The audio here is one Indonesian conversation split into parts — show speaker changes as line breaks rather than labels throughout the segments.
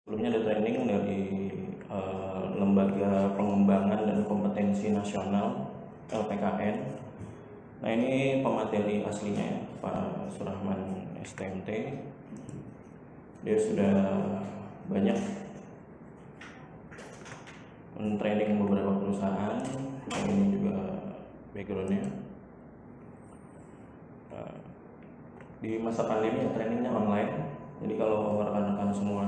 Sebelumnya ada training dari Lembaga Pengembangan dan Kompetensi Nasional LPKN. Nah, ini pemateri aslinya ya, Pak Surahman STMT. Dia sudah banyak men-training beberapa perusahaan. Ini juga backgroundnya. Di masa pandemi ya trainingnya online. Jadi kalau rekan-rekan semua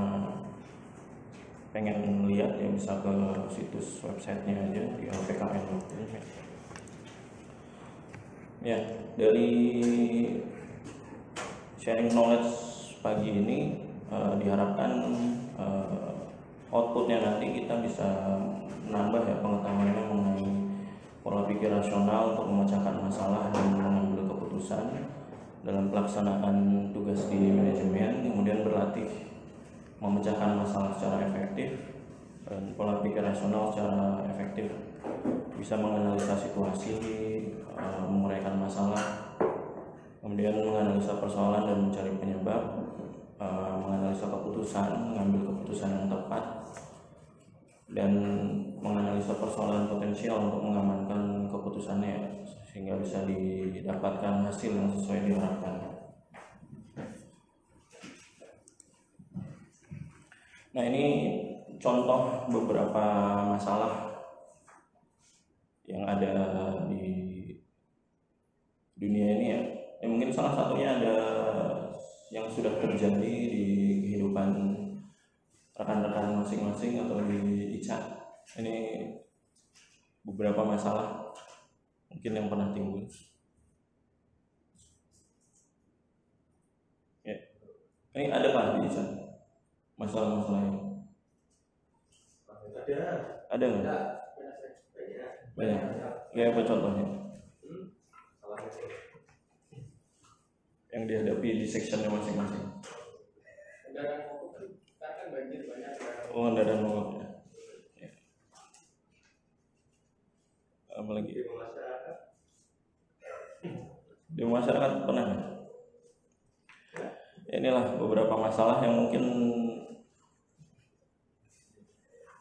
pengen lihat ya bisa ke situs websitenya aja di LPKN. Ya, dari sharing knowledge pagi ini diharapkan outputnya nanti kita bisa menambah ya pengetahuannya mengenai pola pikir rasional untuk memecahkan masalah dan mengambil keputusan dalam pelaksanaan tugas di manajemen, kemudian berlatih memecahkan masalah secara efektif dan pola pikir rasional secara efektif, bisa menganalisa situasi, menguraikan masalah, kemudian menganalisa persoalan dan mencari penyebab, menganalisa keputusan, mengambil keputusan yang tepat, dan menganalisa persoalan potensial untuk mengamankan keputusannya sehingga bisa didapatkan hasil yang sesuai diharapkan. Nah, ini contoh beberapa masalah yang ada di dunia ini ya. Mungkin salah satunya ada yang sudah terjadi di kehidupan rekan-rekan masing-masing atau di ICA. Ini beberapa masalah mungkin yang pernah timbul. Ya. Ini ada Pak di ICA masalah-masalah ini? Ada nggak? Banyak. Ya, apa contohnya? Yang dihadapi di sectionnya masing-masing. Oh, kendaraan mogok ya. Apa lagi? Di masyarakat pernah ya? Inilah beberapa masalah yang mungkin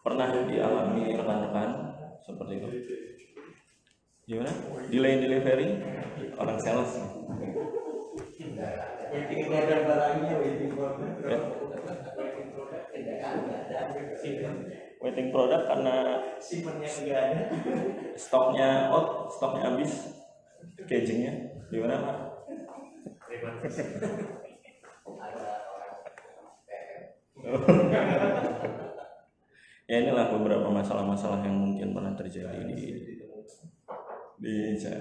pernah dialami rekan-rekan seperti itu. Gimana? Delay delivery orang sales.
Waiting order barangnya, waiting order.
Waiting product karena
Simpennya enggak ada.
stoknya out, stoknya habis, packagingnya gimana Pak? Ya, inilah beberapa masalah-masalah yang mungkin pernah terjadi di ya.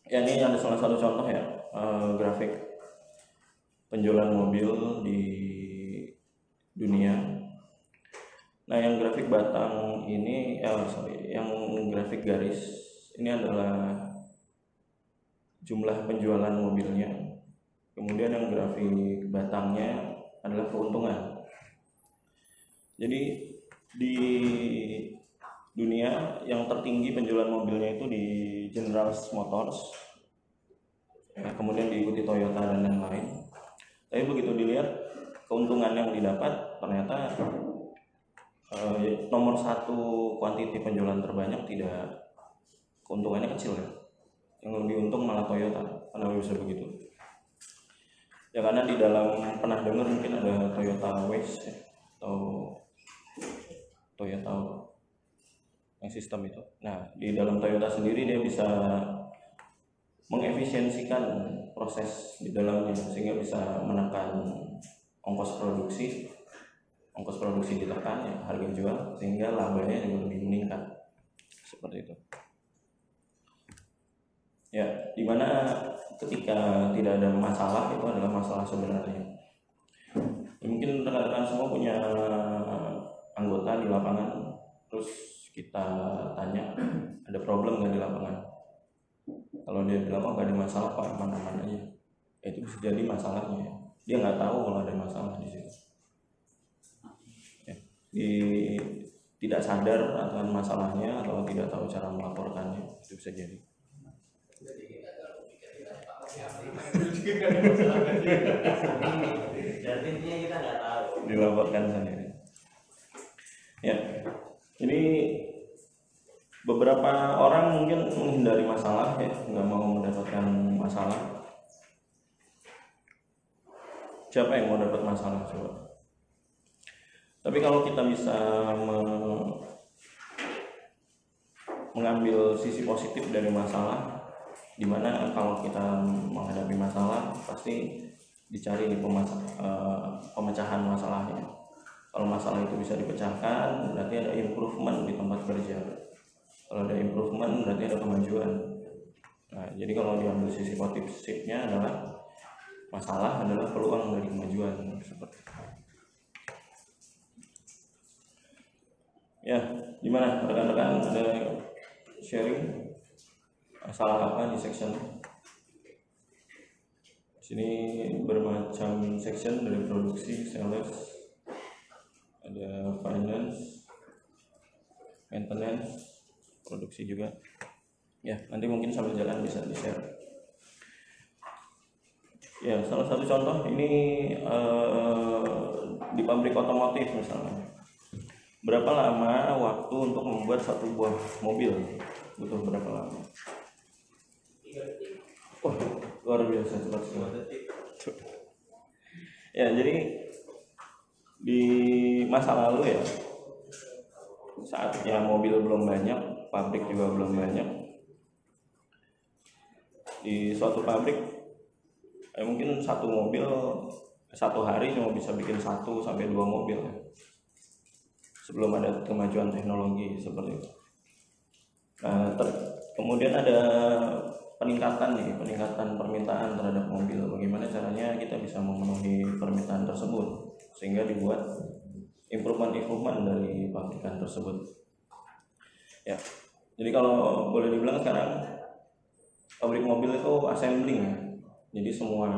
Ya, ini ada salah satu contoh ya, grafik penjualan mobil di dunia. Nah, yang grafik batang ini, yang grafik garis ini adalah jumlah penjualan mobilnya. Kemudian yang grafik batangnya adalah keuntungan. Jadi di dunia yang tertinggi penjualan mobilnya itu di General Motors, nah, kemudian diikuti Toyota dan yang lain. Tapi begitu dilihat keuntungan yang didapat, ternyata nomor satu kuantiti penjualan terbanyak tidak, keuntungannya kecil ya. Yang lebih untung malah Toyota. Kenapa bisa begitu? Ya karena di dalam, pernah dengar mungkin ada Toyota Waste ya, atau Toyota yang sistem itu. Nah, di dalam Toyota sendiri dia bisa mengefisiensikan proses di dalamnya sehingga bisa menekan ongkos produksi ditekan ya, harga jual, sehingga labanya juga lebih meningkat seperti itu. Ya, dimana ketika tidak ada masalah itu adalah masalah sebenarnya. Ya, mungkin rekan-rekan semua punya anggota di lapangan, terus kita tanya ada problem nggak di lapangan. Kalau dia bilang oh nggak ada masalah Pak, aman-aman aja, ya, itu bisa jadi masalahnya. Dia nggak tahu kalau ada masalah di situ. Ya, tidak sadar akan masalahnya atau tidak tahu cara melaporkannya, itu bisa jadi.
Kan ada masalah kan sih. Dan intinya kita nggak tahu.
Dilaporkan sendiri. Ya, jadi beberapa orang mungkin menghindari masalah ya, nggak mau mendapatkan masalah. Siapa yang mau dapat masalah coba? Tapi kalau kita bisa mengambil sisi positif dari masalah, dimana kalau kita menghadapi masalah pasti dicari nih pemecahan masalahnya. Kalau masalah itu bisa dipecahkan, berarti ada improvement di tempat kerja. Kalau ada improvement, berarti ada kemajuan. Nah, jadi kalau diambil sisi positifnya adalah masalah adalah peluang dari kemajuan seperti itu. Ya, gimana rekan-rekan, ada sharing masalah apa di section? Sini bermacam section, dari produksi, sales, ada finance, maintenance, produksi juga. Ya, nanti mungkin sambil jalan bisa di-share. Ya, salah satu contoh ini di pabrik otomotif misalnya. Berapa lama waktu untuk membuat satu buah mobil? Butuh berapa lama?
3 detik.
Wah, luar biasa cepat sekali.
2 detik.
Ya, jadi di masa lalu ya, saatnya mobil belum banyak, pabrik juga belum banyak. Di suatu pabrik, mungkin satu mobil satu hari cuma bisa bikin 1 sampai 2 mobil ya. Sebelum ada kemajuan teknologi seperti itu. Nah, kemudian ada peningkatan permintaan terhadap mobil. Bagaimana caranya kita bisa memenuhi permintaan tersebut sehingga dibuat improvement dari pabrikan tersebut. Ya, jadi kalau boleh dibilang sekarang pabrik mobil itu assembling ya. Jadi semua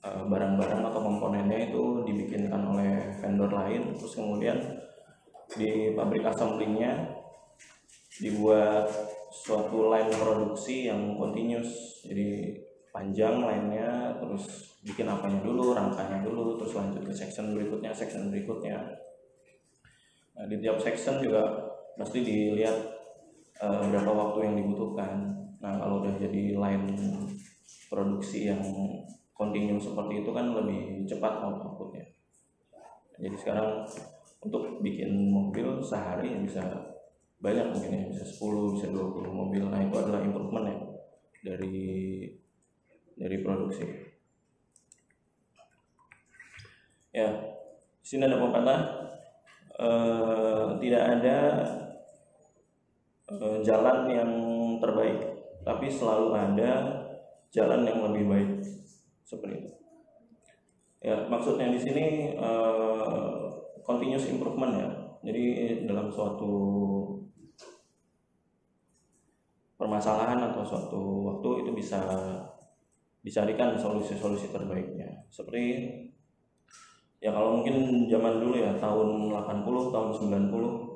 barang-barang atau komponennya itu dibikinkan oleh vendor lain, terus kemudian di pabrik assemblingnya dibuat suatu line produksi yang continuous, jadi panjang line-nya, terus bikin apanya dulu, rangkanya dulu, terus lanjut ke section berikutnya. Nah, di tiap section juga mesti dilihat berapa waktu yang dibutuhkan. Nah, kalau udah jadi line produksi yang continue seperti itu kan lebih cepat outputnya. Jadi sekarang untuk bikin mobil sehari bisa banyak, mungkin ya, bisa 10, bisa 20 mobil. Nah, itu adalah improvement ya dari produksi. Ya, di sini ada pepatah, tidak ada jalan yang terbaik, tapi selalu ada jalan yang lebih baik. Seperti itu. Ya, maksudnya di sini continuous improvement ya. Jadi dalam suatu permasalahan atau suatu waktu itu bisa dicarikan solusi-solusi terbaiknya. Seperti ya kalau mungkin zaman dulu ya, tahun 80, tahun 90.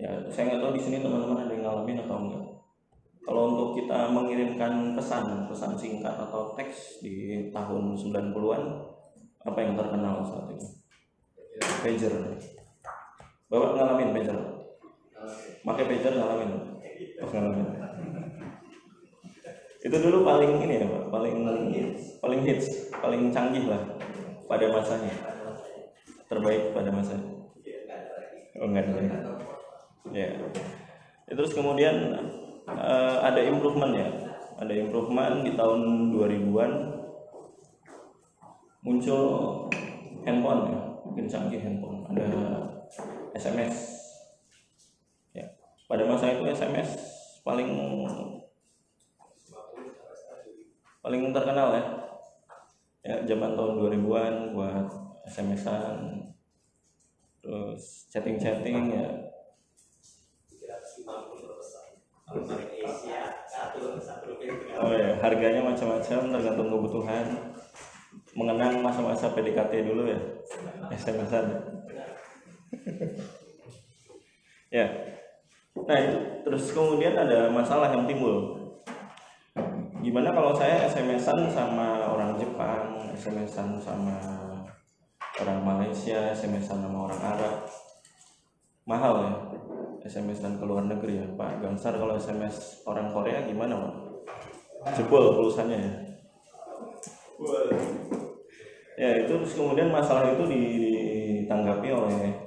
Ya, saya nggak tahu di sini teman-teman ada yang ngalamin atau enggak. Kalau untuk kita mengirimkan pesan singkat atau teks di tahun 90-an, apa yang terkenal saat itu? Pager. Bapak ngalamin pager? Pakai pager ngalamin? Oh, ngalamin. Itu dulu paling ini ya Pak, paling hits, paling canggih lah pada masanya. Terbaik pada masanya. Oh, enggak ada. Ya. Terus kemudian ada improvement ya. Ada improvement di tahun 2000-an, muncul handphone ya, mungkin canggih handphone. Ada SMS. Ya. Pada masa itu SMS paling terkenal ya. Ya, zaman tahun 2000-an buat SMS-an, terus chatting-chatting ya. Oh ya, harganya macam-macam tergantung kebutuhan. Mengenang masa-masa PDKT dulu ya, SMS-an. Ya. Nah, terus kemudian ada masalah yang timbul. Gimana kalau saya SMS-an sama orang Jepang, SMS-an sama orang Malaysia, SMS-an sama orang Arab? Mahal ya SMS-an ke luar negeri ya Pak Gansar. Kalau SMS orang Korea gimana Pak? Jebol pulsanya ya. Ya itu terus kemudian masalah itu ditanggapi oleh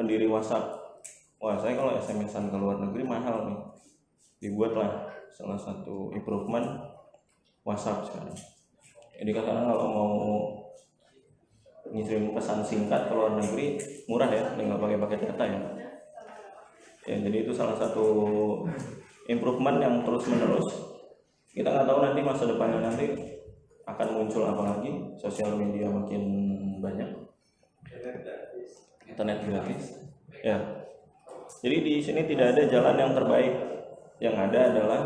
pendiri WhatsApp. Wah, saya kalau SMS-an ke luar negeri mahal nih. Dibuatlah salah satu improvement WhatsApp sekarang. Jadi kadang kalau mau ngirim pesan singkat ke luar negeri murah ya, tinggal pakai paket data ya. Ya, jadi itu salah satu improvement yang terus menerus. Kita nggak tahu nanti masa depannya nanti akan muncul apa lagi. Sosial media makin banyak, internet gratis. Ya, jadi di sini tidak ada jalan yang terbaik. Yang ada adalah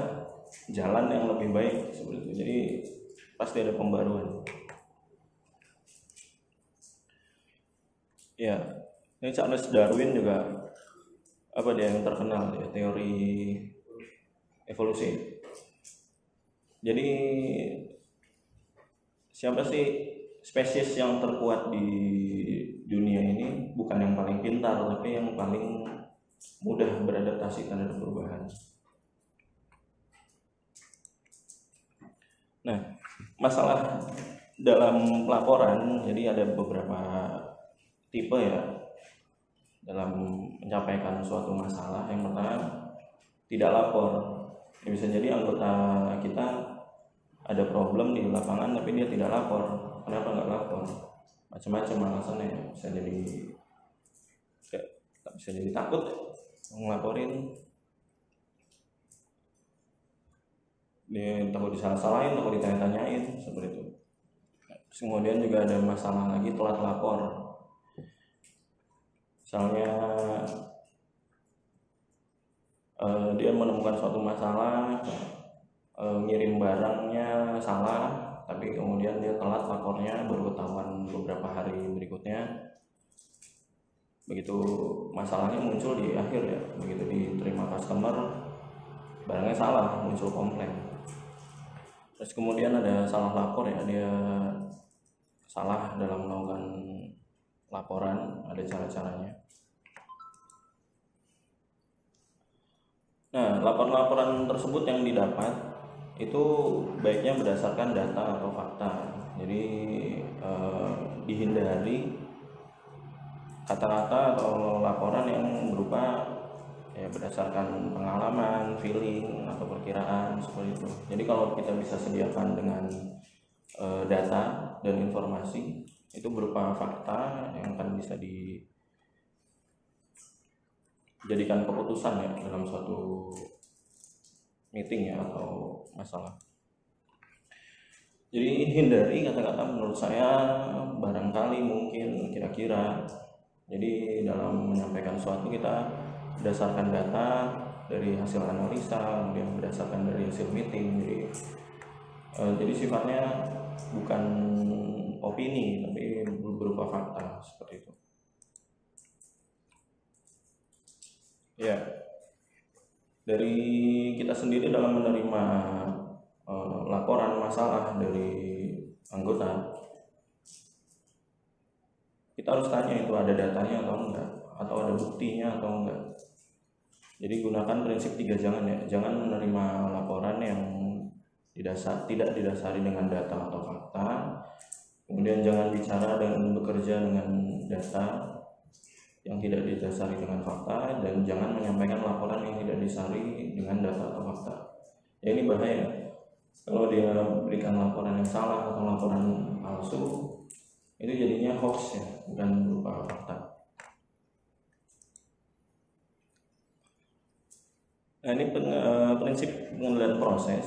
jalan yang lebih baik seperti itu. Jadi pasti ada pembaruan. Ya, ini Charles Darwin juga apa dia yang terkenal ya, teori evolusi. Jadi siapa sih spesies yang terkuat di dunia ini? Bukan yang paling pintar, tapi yang paling mudah beradaptasi terhadap perubahan. Nah, masalah dalam pelaporan, jadi ada beberapa tipe ya dalam menyampaikan suatu masalah. Yang pertama, tidak lapor. Ya, bisa jadi anggota kita ada problem di lapangan tapi dia tidak lapor. Kenapa nggak lapor? Macam-macam alasannya. Bisa jadi takut ngelaporin, dia takut disalah-salahin, takut ditanya-tanyain seperti itu. Kemudian juga ada masalah lagi telat lapor. Misalnya dia menemukan suatu masalah, ngirim barangnya salah, tapi kemudian dia telat lapornya, baru ketahuan beberapa hari berikutnya. Begitu masalahnya muncul di akhir ya, begitu diterima customer, barangnya salah, muncul komplain. Terus kemudian ada salah lapor ya, dia salah dalam melakukan laporan, ada cara-caranya. Nah, laporan-laporan tersebut yang didapat itu baiknya berdasarkan data atau fakta. Jadi dihindari kata-kata atau laporan yang berupa ya berdasarkan pengalaman, feeling atau perkiraan seperti itu. Jadi kalau kita bisa sediakan dengan data dan informasi itu berupa fakta yang akan bisa dijadikan keputusan ya dalam suatu meeting ya atau masalah. Jadi hindari kata-kata menurut saya barangkali, mungkin, kira-kira. Jadi dalam menyampaikan sesuatu kita berdasarkan data dari hasil analisa, kemudian berdasarkan dari hasil meeting. Jadi sifatnya bukan opini tapi berupa fakta seperti itu. Ya, dari kita sendiri dalam menerima laporan masalah dari anggota, kita harus tanya itu ada datanya atau enggak, atau ada buktinya atau enggak. Jadi gunakan prinsip 3 jangan ya. Jangan menerima laporan yang tidak didasari dengan data atau fakta. Kemudian jangan bicara dan bekerja dengan data yang tidak didasari dengan fakta, dan jangan menyampaikan laporan yang tidak didasari dengan data atau fakta. Ya, ini bahaya. Kalau dia berikan laporan yang salah atau laporan palsu, itu jadinya hoax ya, bukan berupa fakta. Nah, ini prinsip pengendalian proses.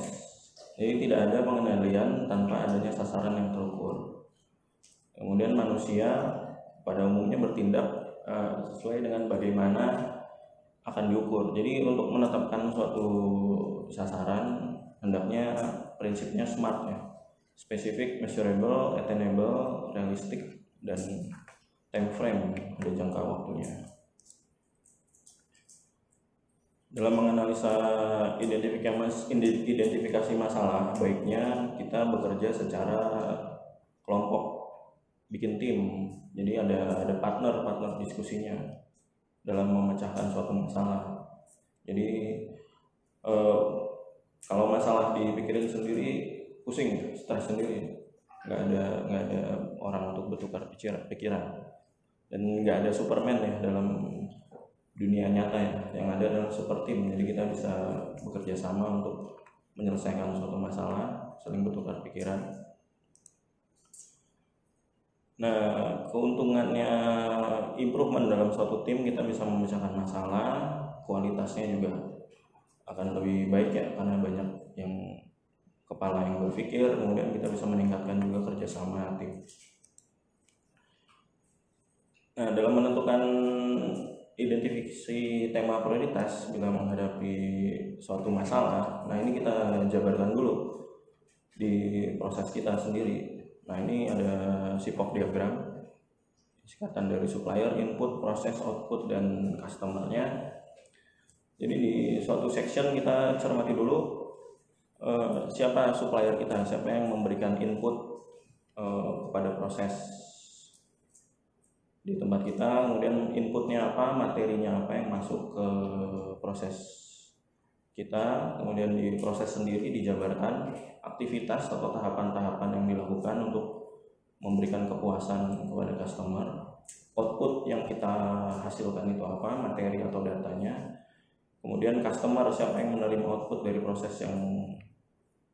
Jadi tidak ada pengendalian tanpa adanya sasaran yang terukur. Kemudian manusia pada umumnya bertindak sesuai dengan bagaimana akan diukur. Jadi untuk menetapkan suatu sasaran hendaknya prinsipnya SMART ya. Specific, measurable, attainable, realistic, dan time frame, ada jangka waktunya. Dalam menganalisa identifikasi masalah, baiknya kita bekerja secara kelompok, bikin tim. Jadi ada partner diskusinya dalam memecahkan suatu masalah. Jadi kalau masalah dipikirin sendiri pusing, stres sendiri, nggak ada orang untuk bertukar pikiran, dan nggak ada Superman ya dalam dunia nyata ya. Yang ada adalah super team. Jadi kita bisa bekerja sama untuk menyelesaikan suatu masalah, saling bertukar pikiran. Nah, keuntungannya improvement dalam suatu tim, kita bisa memecahkan masalah, kualitasnya juga akan lebih baik ya, karena banyak yang kepala yang berpikir, kemudian kita bisa meningkatkan juga kerjasama tim. Nah, dalam menentukan identifikasi tema prioritas bila menghadapi suatu masalah, nah ini kita jabarkan dulu di proses kita sendiri. Nah, ini ada SIPOC diagram, singkatan dari supplier, input, proses, output, dan customer-nya. Jadi di suatu section kita cermati dulu siapa supplier kita, siapa yang memberikan input kepada proses di tempat kita, kemudian inputnya apa, materinya apa yang masuk ke proses kita, kemudian di proses sendiri dijabarkan aktivitas atau tahapan-tahapan yang dilakukan untuk memberikan kepuasan kepada customer. Output yang kita hasilkan itu apa, materi atau datanya. Kemudian customer, siapa yang menerima output dari proses yang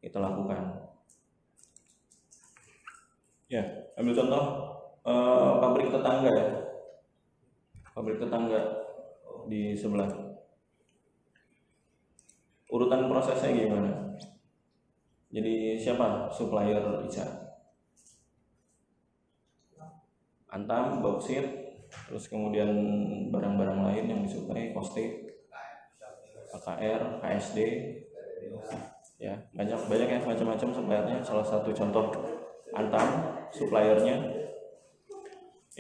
kita lakukan. Ya, ambil contoh pabrik tetangga ya. Pabrik tetangga di sebelah. Urutan prosesnya gimana? Jadi siapa supplier Ica? Antam, bauksit, terus kemudian barang-barang lain yang disuplai, Kostik, AKR, KSD, ya banyak ya macam-macam suppliernya. Salah satu contoh Antam, suppliernya.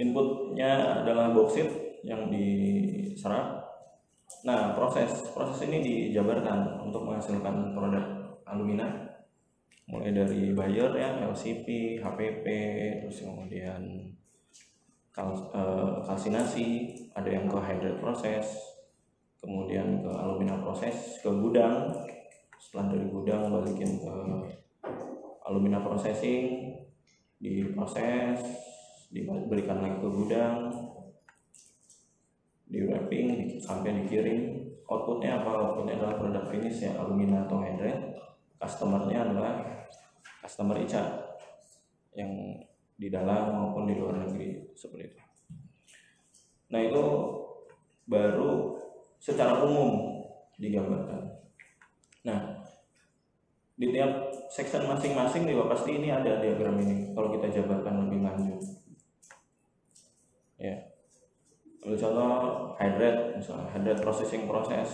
Inputnya adalah bauksit yang diserap. Nah, proses ini dijabarkan untuk menghasilkan produk alumina, mulai dari buyer ya, LCP, HPP, terus kemudian kalsinasi, ada yang ke hydrate proses, kemudian ke alumina proses, ke gudang. Setelah dari gudang balikin ke alumina processing, diproses, diberikan lagi ke gudang, di wrapping sampai dikirim. Outputnya apa? Outputnya adalah produk finish ya, alumina atau hydrate. Customernya adalah customer Ica yang di dalam maupun di luar negeri, seperti itu. Nah, itu baru secara umum digambarkan. Nah, di tiap section masing-masing juga pasti ini ada diagram ini kalau kita jabarkan lebih lanjut ya. Ambil contoh hydrate, misalnya hydrate processing proses.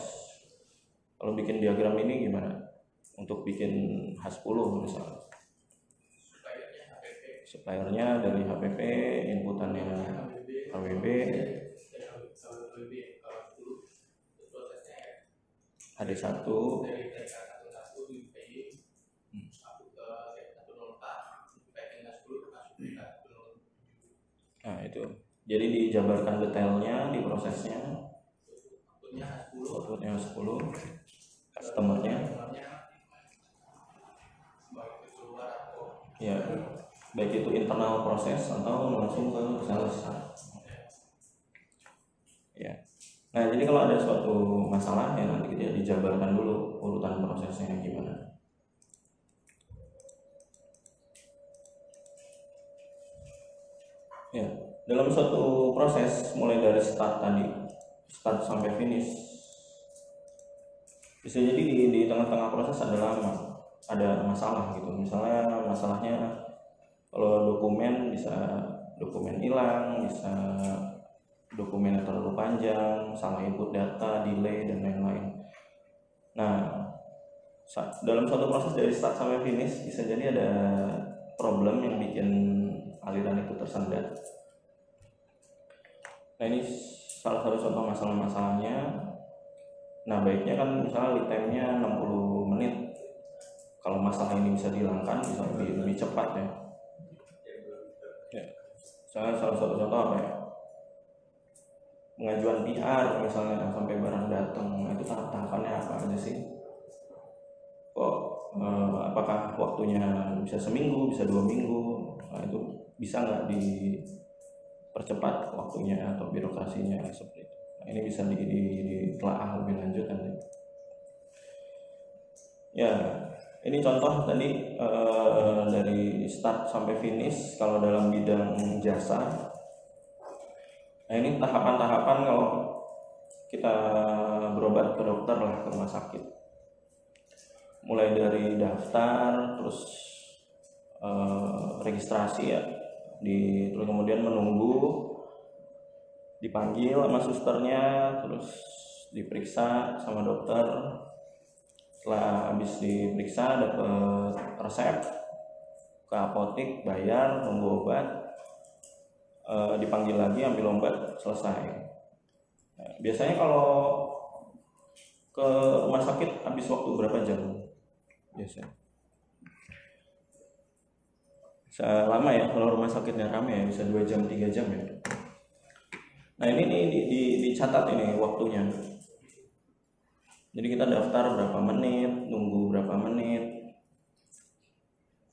Kalau bikin diagram ini gimana? Untuk bikin H10 misalnya. Suppliernya dari HPP, inputannya HWB, HD1, nah itu. Jadi dijabarkan detailnya di prosesnya. Outputnya 10, customernya ya, baik itu internal proses atau langsung ke sales ya. Nah, jadi kalau ada suatu masalah ya nanti dia dijabarkan dulu urutan prosesnya gimana. Ya, dalam suatu proses mulai dari start sampai finish, bisa jadi di tengah-tengah proses ada masalah gitu. Misalnya masalahnya kalau dokumen, bisa dokumen hilang, bisa dokumennya terlalu panjang, salah input data, delay, dan lain-lain. Nah, dalam suatu proses dari start sampai finish bisa jadi ada problem yang bikin aliran itu tersendat. Nah, ini salah satu contoh masalah-masalahnya. Nah baiknya kan misalnya lead time-nya 60 menit. Kalau masalah ini bisa dihilangkan, bisa lebih cepat ya. Misalnya salah satu contoh apa ya? Pengajuan PR misalnya sampai barang datang, nah itu tahapannya apa aja sih? Kok apakah waktunya bisa seminggu, bisa 2 minggu? Nah itu bisa nggak dipercepat waktunya atau birokrasinya seperti itu? Nah, ini bisa ditelaah lebih lanjut nanti. Ya, ini contoh tadi dari start sampai finish kalau dalam bidang jasa. Nah ini tahapan-tahapan kalau kita berobat ke dokter lah, ke rumah sakit. Mulai dari daftar, terus registrasi ya, terus kemudian menunggu dipanggil sama susternya, terus diperiksa sama dokter. Setelah habis diperiksa dapat resep, ke apotek bayar, tunggu obat, dipanggil lagi ambil obat, selesai. Nah, biasanya kalau ke rumah sakit habis waktu berapa jam biasanya? Bisa lama ya kalau rumah sakitnya ramai ya, bisa 2 jam 3 jam ya. Nah ini nih dicatat ini waktunya. Jadi kita daftar berapa menit, nunggu berapa menit,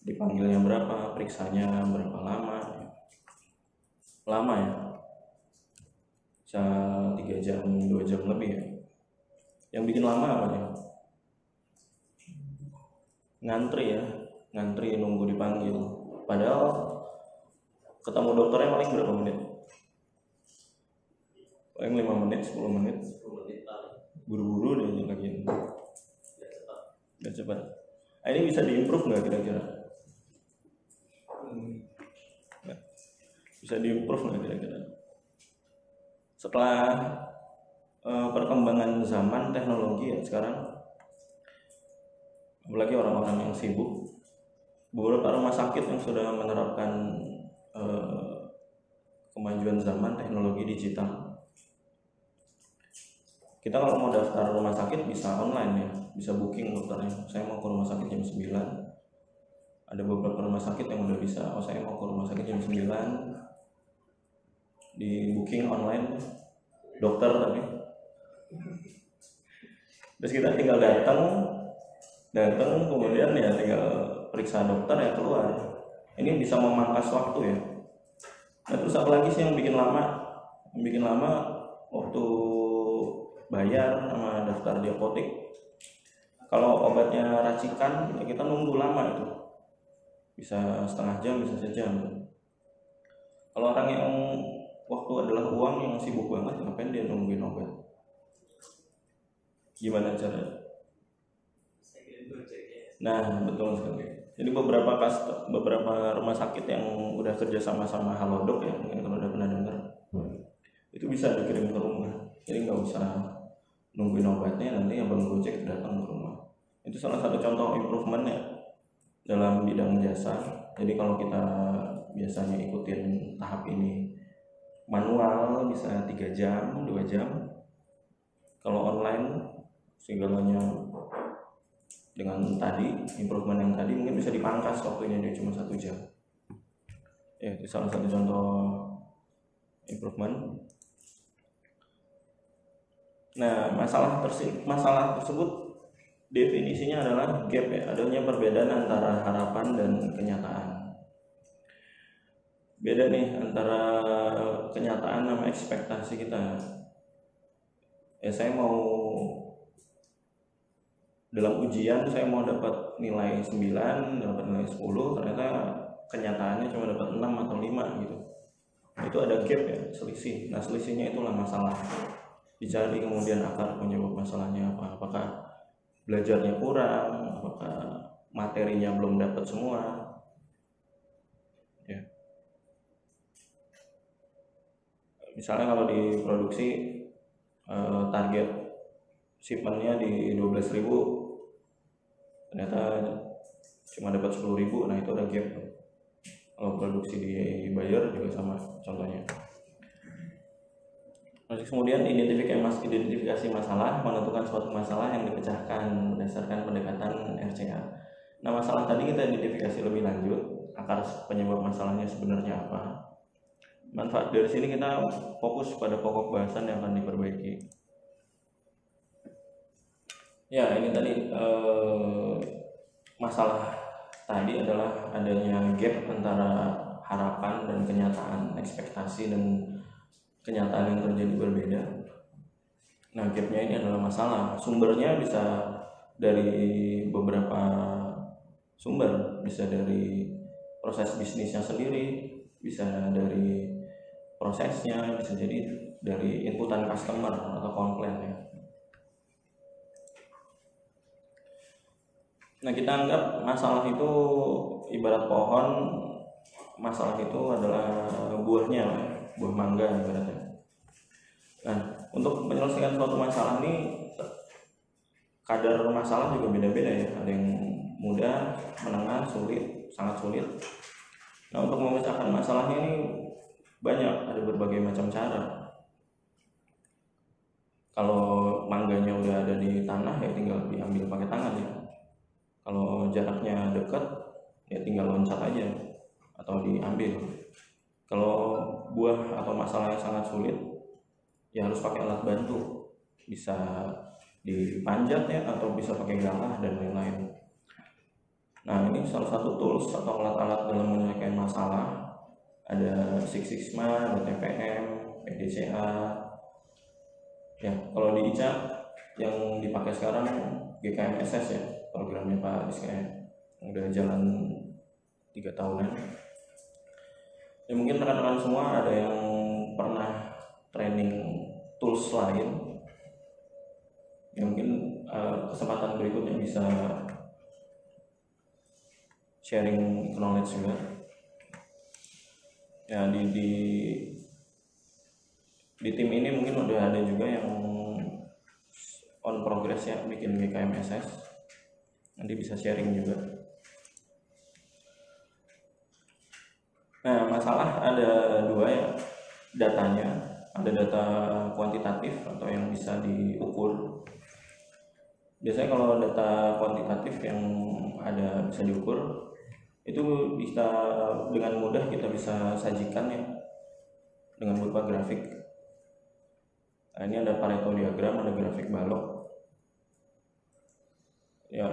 dipanggilnya berapa, periksanya berapa lama. Lama ya, bisa 3 jam 2 jam lebih ya. Yang bikin lama apa ya? Ngantri ya, ngantri nunggu dipanggil. Padahal ketemu dokternya paling berapa menit? Paling 5 menit, 10 menit. Buru-buru dia lagi. Biar cepat. Nah, ini bisa diimprove nggak kira-kira? Bisa diimprove nggak kira-kira? Setelah perkembangan zaman teknologi ya sekarang, apalagi orang-orang yang sibuk, beberapa rumah sakit yang sudah menerapkan kemajuan zaman teknologi digital. Kita kalau mau daftar rumah sakit bisa online ya, bisa booking dokternya. Saya mau ke rumah sakit jam 9. Ada beberapa rumah sakit yang udah bisa, saya mau ke rumah sakit jam 9. Di booking online, dokter tapi. Terus kita tinggal datang kemudian ya tinggal periksa dokter ya keluar. Ini bisa memangkas waktu ya. Nah terus apa lagi sih yang bikin lama? Yang bikin lama waktu bayar sama daftar di apotek. Kalau obatnya racikan ya kita nunggu lama itu, bisa setengah jam, bisa sejam. Kalau orang yang waktu adalah uang, yang sibuk banget, ngapain dia nungguin obat? Gimana cara? Nah betul sekali. Jadi beberapa rumah sakit yang udah kerja sama Halodoc ya, mungkin kalau udah pernah dengar, itu bisa dikirim ke rumah. Jadi nggak usah nungguin obatnya, nanti abang Gojek datang ke rumah. Itu salah satu contoh improvement ya dalam bidang jasa. Jadi kalau kita biasanya ikutin tahap ini manual bisa 3 jam, 2 jam. Kalau online segalanya dengan tadi improvement yang tadi mungkin bisa dipangkas waktunya dia cuma 1 jam. Ya itu salah satu contoh improvement. Nah, masalah tersebut definisinya adalah gap ya, adanya perbedaan antara harapan dan kenyataan. Beda nih antara kenyataan sama ekspektasi kita. Ya saya mau dalam ujian saya mau dapat nilai 9, dapat nilai 10, ternyata kenyataannya cuma dapat 6 atau 5 gitu. Itu ada gap ya, selisih. Nah, selisihnya itulah masalah. Dicari kemudian akar penyebab masalahnya apa, apakah belajarnya kurang, apakah materinya belum dapat semua ya. Misalnya kalau di produksi target shipmentnya di 12.000, ternyata cuma dapat 10.000, nah itu ada gap. Kalau produksi di buyer juga sama contohnya. Terus kemudian identifikasi masalah, menentukan suatu masalah yang dipecahkan berdasarkan pendekatan RCA. Nah, masalah tadi kita identifikasi lebih lanjut, akar penyebab masalahnya sebenarnya apa. Manfaat dari sini kita fokus pada pokok bahasan yang akan diperbaiki. Ya, ini tadi masalah tadi adalah adanya gap antara harapan dan kenyataan, ekspektasi dan kenyataan yang terjadi berbeda. Nah, gapnya ini adalah masalah. Sumbernya bisa dari beberapa sumber, bisa dari proses bisnisnya sendiri, bisa dari prosesnya, bisa jadi dari inputan customer atau komplain ya. Nah, kita anggap masalah itu ibarat pohon, masalah itu adalah buahnya, buah mangga ibaratnya. Nah, untuk menyelesaikan suatu masalah ini kadar masalah juga beda-beda ya. Ada yang mudah, menengah, sulit, sangat sulit. Nah, untuk memecahkan masalahnya ini banyak, ada berbagai macam cara. Kalau mangganya udah ada di tanah ya tinggal diambil pakai tangan ya. Kalau jaraknya dekat ya tinggal loncat aja atau diambil. Kalau buah atau masalah yang sangat sulit ya harus pakai alat bantu, bisa dipanjat ya atau bisa pakai galah dan lain-lain. Nah, ini salah satu tools atau alat-alat dalam menyelesaikan masalah. Ada Six Sigma, ada TPM, PDCA. Ya, kalau di ICA yang dipakai sekarang GKMSS ya, programnya Pak Rizky, udah jalan 3 tahunan. Ya, mungkin rekan-rekan semua ada yang pernah training tools lain. Ya, mungkin kesempatan berikutnya bisa sharing knowledge juga. Ya, di tim ini mungkin udah ada juga yang on progress ya bikin GKMSS. Nanti bisa sharing juga. Nah, masalah ada dua ya, datanya. Ada data kuantitatif atau yang bisa diukur. Biasanya kalau data kuantitatif yang ada bisa diukur, itu bisa dengan mudah kita bisa sajikan ya dengan berupa grafik. Nah, ini ada Pareto diagram, ada grafik balok. Ya,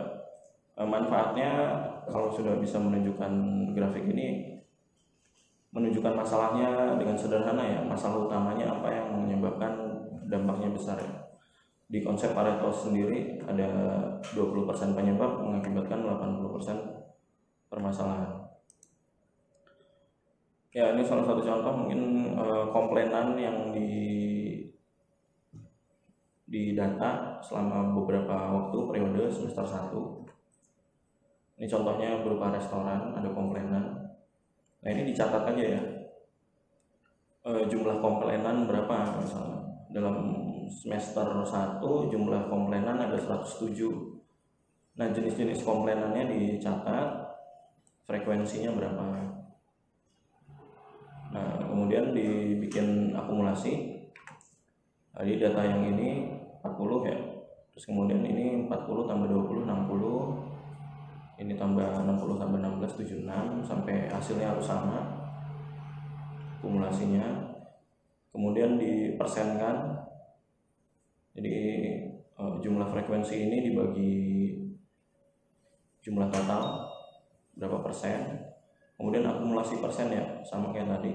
manfaatnya kalau sudah bisa menunjukkan grafik ini, menunjukkan masalahnya dengan sederhana ya, masalah utamanya apa yang menyebabkan dampaknya besar ya. Di konsep Pareto sendiri ada 20% penyebab mengakibatkan 80% permasalahan. Ya, ini salah satu contoh mungkin komplainan yang di data selama beberapa waktu periode semester 1. Ini contohnya berupa restoran, ada komplainan. Nah, ini dicatat aja ya, jumlah komplainan berapa misalnya. Dalam semester 1 jumlah komplainan ada 107. Nah, jenis-jenis komplainannya dicatat, frekuensinya berapa. Nah, kemudian dibikin akumulasi. Jadi data yang ini 40 ya, terus kemudian ini 40 tambah 20 60, ini tambah 60 tambah 16 76 sampai hasilnya harus sama akumulasinya. Kemudian dipersenkan, jadi jumlah frekuensi ini dibagi jumlah total berapa persen, kemudian akumulasi persen ya sama kayak tadi,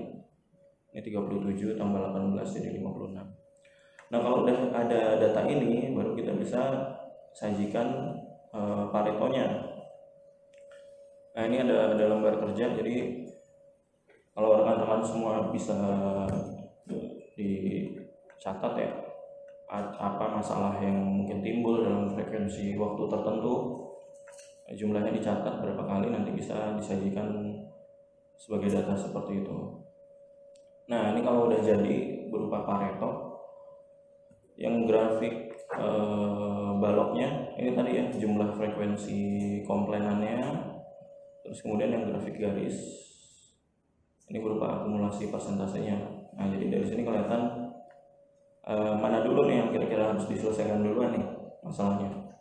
ini 37 tambah 18 jadi 56. Nah, kalau udah ada data ini baru kita bisa sajikan Paretonya. Nah, ini ada lembar kerja, jadi kalau rekan-rekan semua bisa dicatat ya apa masalah yang mungkin timbul dalam frekuensi waktu tertentu, jumlahnya dicatat berapa kali, nanti bisa disajikan sebagai data seperti itu. Nah, ini kalau udah jadi berupa Pareto, yang grafik baloknya ini tadi ya jumlah frekuensi komplainannya, terus kemudian yang grafik garis ini berupa akumulasi persentasenya. Nah, jadi dari sini kelihatan mana dulu nih yang kira-kira harus diselesaikan duluan nih masalahnya,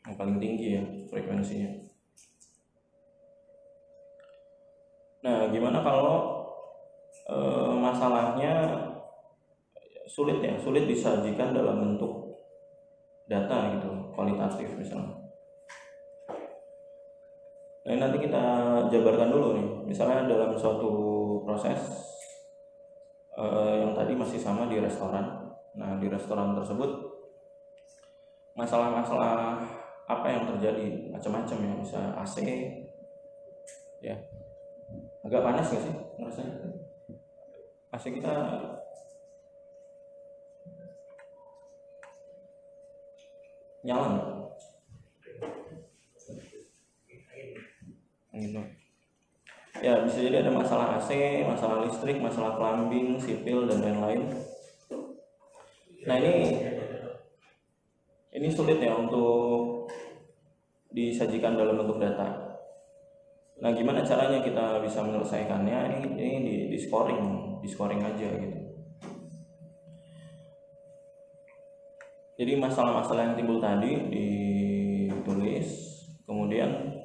yang paling tinggi ya frekuensinya. Nah, gimana kalau masalahnya sulit disajikan dalam bentuk data gitu, kualitatif misalnya. Nah, nanti kita jabarkan dulu nih, misalnya dalam suatu proses yang tadi masih sama di restoran. Nah, di restoran tersebut masalah-masalah apa yang terjadi, macam-macam ya, bisa AC ya, agak panas nggak sih rasanya? AC kita nyala nggak? Gitu. Ya, bisa jadi ada masalah AC, masalah listrik, masalah plumbing, sipil dan lain-lain. Nah, ini sulit ya untuk disajikan dalam bentuk data. Nah, gimana caranya kita bisa menyelesaikannya? Ini di scoring aja gitu. Jadi masalah-masalah yang timbul tadi ditulis, kemudian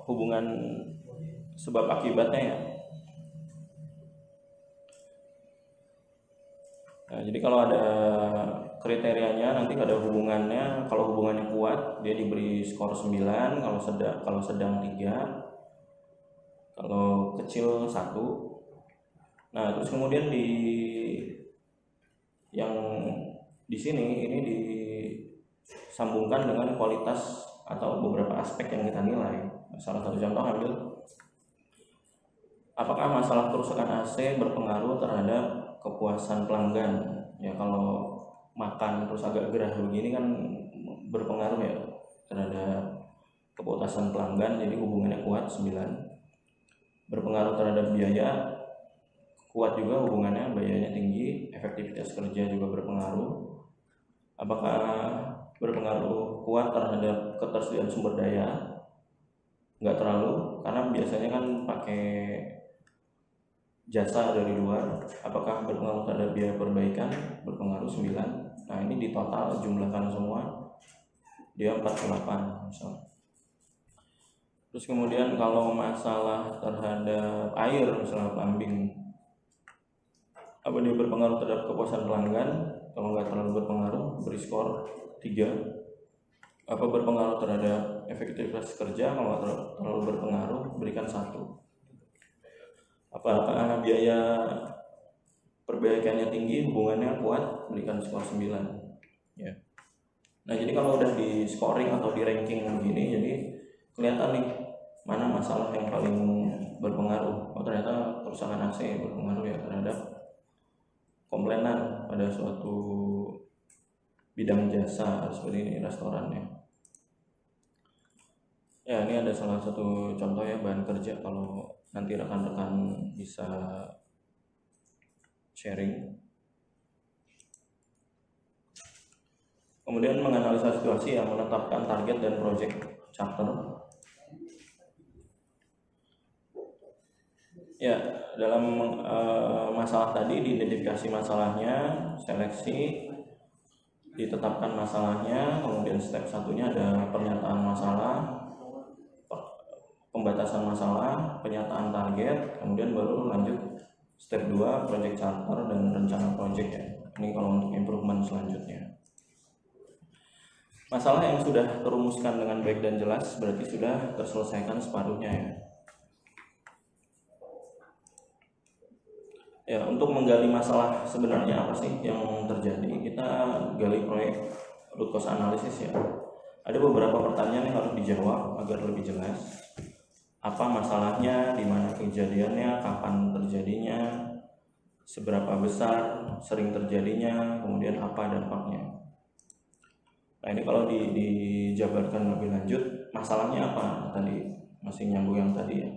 hubungan sebab akibatnya ya. Nah, jadi kalau ada kriterianya nanti ada hubungannya. Kalau hubungannya kuat dia diberi skor 9, kalau sedang 3, kalau kecil 1. Nah, terus kemudian yang di sini ini disambungkan dengan kualitas atau beberapa aspek yang kita nilai. Salah satu contoh ambil, apakah masalah kerusakan AC berpengaruh terhadap kepuasan pelanggan? Ya, kalau makan terus agak gerah begini kan berpengaruh ya terhadap kepuasan pelanggan, jadi hubungannya kuat 9. Berpengaruh terhadap biaya, kuat juga hubungannya, biayanya tinggi. Efektivitas kerja juga berpengaruh. Apakah berpengaruh kuat terhadap ketersediaan sumber daya? Nggak terlalu, karena biasanya kan pakai jasa dari luar. Apakah berpengaruh terhadap biaya perbaikan? Berpengaruh 9. Nah, ini di total jumlahkan semua dia 48 misalnya. Terus kemudian kalau masalah terhadap air, misalnya plumbing, apa dia berpengaruh terhadap kepuasan pelanggan? Kalau nggak terlalu berpengaruh, beri skor 3. Apa berpengaruh terhadap efektivitas kerja? Kalau nggak terlalu berpengaruh, berikan 1. Apakah biaya perbaikannya tinggi, hubungannya kuat, berikan skor 9 ya. Nah, jadi kalau udah di scoring atau di ranking begini, jadi kelihatan nih mana masalah yang paling berpengaruh. Oh, ternyata kerusakan AC berpengaruh ya terhadap komplainan pada suatu bidang jasa seperti ini, restorannya. Ya, ini ada salah satu contoh ya bahan kerja, kalau nanti rekan-rekan bisa sharing. Kemudian menganalisa situasi yang menetapkan target dan project charter. Ya, dalam masalah tadi diidentifikasi masalahnya, seleksi, ditetapkan masalahnya, kemudian step 1-nya ada pernyataan masalah, pembatasan masalah, penyataan target, kemudian baru lanjut step 2, project charter dan rencana project ya. Ini kalau untuk improvement selanjutnya. Masalah yang sudah terumuskan dengan baik dan jelas berarti sudah terselesaikan separuhnya ya. Ya, untuk menggali masalah sebenarnya apa sih yang terjadi, kita gali proyek root cause analysis ya. Ada beberapa pertanyaan yang harus dijawab agar lebih jelas. Apa masalahnya, di mana kejadiannya, kapan terjadinya, seberapa besar, sering terjadinya, kemudian apa dampaknya. Nah, ini kalau dijabarkan lebih lanjut, masalahnya apa? Tadi masih nyambung yang tadi ya.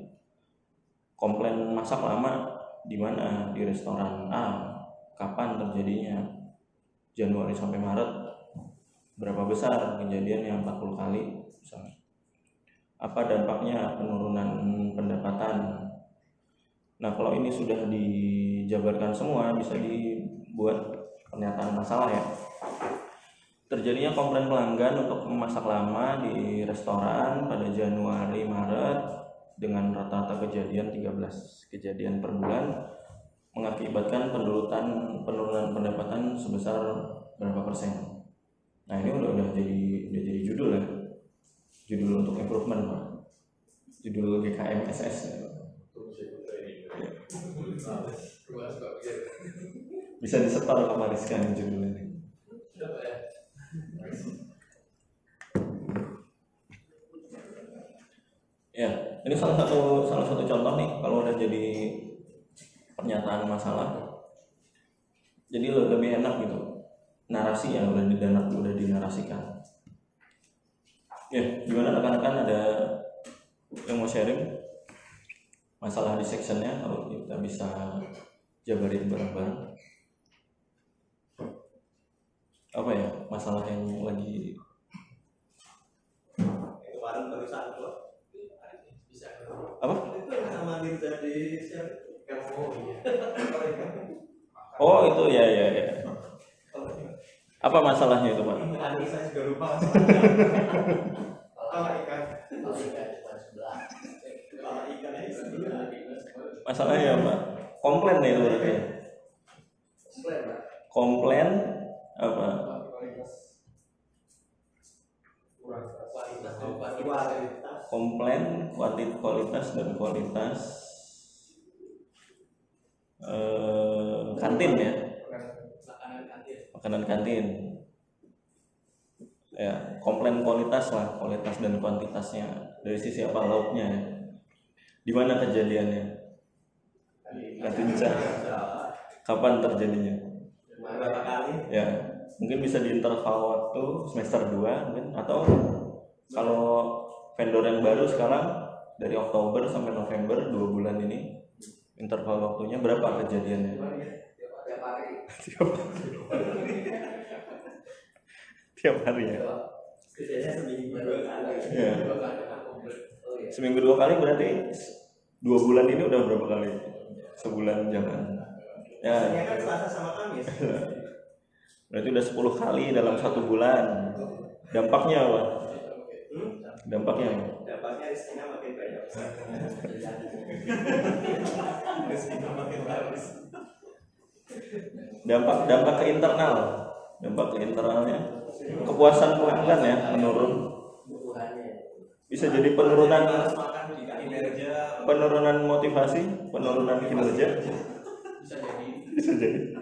Komplain masak lama di mana? Di restoran A. Kapan terjadinya? Januari sampai Maret. Berapa besar kejadiannya? 40 kali misalnya. Apa dampaknya? Penurunan pendapatan. Nah, kalau ini sudah dijabarkan semua, bisa buat pernyataan masalah ya. Terjadinya komplain pelanggan untuk memasak lama di restoran pada Januari-Maret dengan rata-rata kejadian 13 kejadian per bulan mengakibatkan penurunan pendapatan sebesar berapa persen. Nah ini udah jadi judul ya, judul untuk improvement Pak, judul GKMSS ya. Bisa disetor ke Mariska judulnya ini. Ya, ini salah satu contoh nih kalau udah jadi pernyataan masalah. Jadi lebih enak gitu. Narasi yang udah dinarasikan. Ya, gimana rekan-rekan, ada yang mau sharing masalah di sectionnya kalau kita bisa jabarin bareng-bareng? Apa ya masalah yang lagi
kemarin perusahaan itu bisa
apa?
itu yang sama jadi
Oh itu ya. Apa masalahnya itu Pak?
Tadi saya juga lupa kalau ikan
Masalahnya apa? Komplain nih itu berarti. Komplain apa? Komplain kualitas dan kualitas kantin ya, makanan kantin ya. Komplain kualitas lah, kualitas dan kuantitasnya. Dari sisi apa? Lauknya ya. Di mana kejadiannya? Kantin kapan terjadinya?
berapa kali
Ya mungkin bisa di interval waktu semester 2 mungkin, atau kalau vendor yang baru sekarang dari Oktober sampai November 2 bulan ini interval waktunya berapa kejadiannya? Tiap hari ya.
kejadian seminggu 2 kali
Ya. Seminggu 2 kali berarti 2 bulan ini udah berapa kali? Sebulan jangan. Ya.
biasanya kan Selasa sama Kamis
Berarti udah 10 kali dalam 1 bulan. Dampaknya apa? Dampaknya apa?
dapatnya rezekinya makin banyak rezekinya makin bagus
Dampak ke internal. Dampak ke internalnya kepuasan pelanggan ya menurun. Bisa jadi penurunan motivasi, penurunan kinerja. Bisa jadi.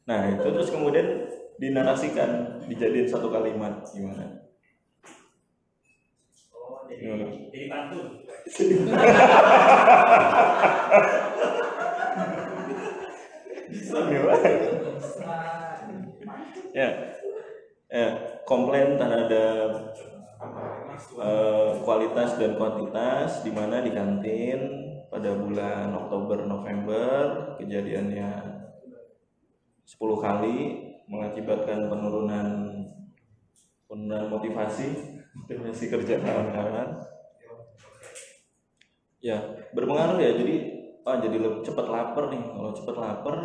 Nah itu terus kemudian dinarasikan, dijadiin satu kalimat gimana?
Jadi pantun. Ya, komplain terhadap kualitas dan kuantitas di mana di kantin pada bulan Oktober November kejadiannya 10 kali mengakibatkan penurunan motivasi kerja kawan-kawan. Ya, berpengaruh ya. Jadi lebih cepat lapar nih. Kalau cepat lapar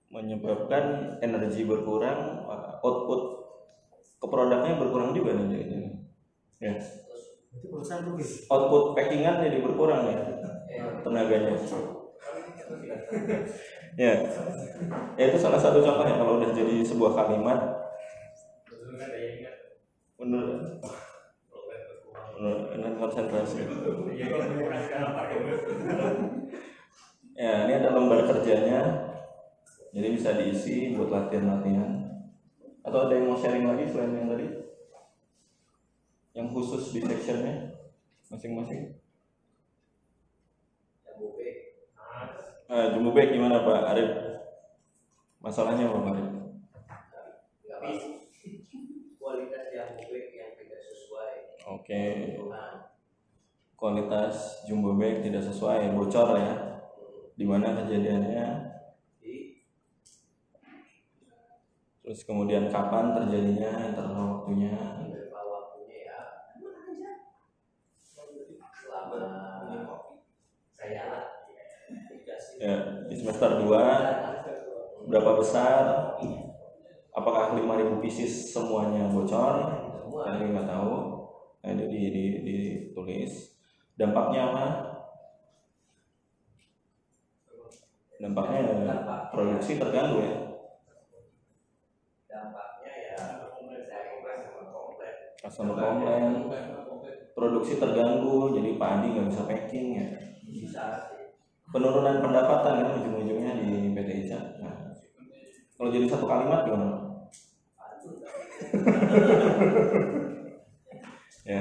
menyebabkan energi berkurang, output ke produknya berkurang juga nih jadinya. Ya.
itu perusahaan rugi
Output packingan jadi berkurang ya tenaganya. Ya. Ya itu salah satu contohnya kalau udah jadi sebuah kalimat menurut konsentrasi. Ya, ini ada lembar kerjanya. Jadi bisa diisi buat latihan-latihan. Atau ada yang mau sharing lagi selain yang tadi? Yang khusus di sectionnya masing-masing. Jumbo bag gimana Pak Arif? Masalahnya apa Pak Arif?
kualitas jumbo bag yang tidak sesuai.
Oke. Kualitas jumbo bag tidak sesuai, bocor ya. Di mana kejadiannya? Terus kemudian kapan terjadinya, interval waktunya?
Ya. Selama saya
Ya, di semester 2
berapa besar, apakah 5.000 pieces semuanya bocor, kita nggak tahu. Nah, itu ditulis. Dampaknya apa? Dampaknya produksi terganggu ya.
Dampaknya ya
Customer komplain, produksi terganggu, jadi Pak Adi nggak bisa packing ya.
bisa sih.
Penurunan pendapatan kan ujung-ujungnya di PT ICA. Nah, kalau jadi satu kalimat gimana? Ya.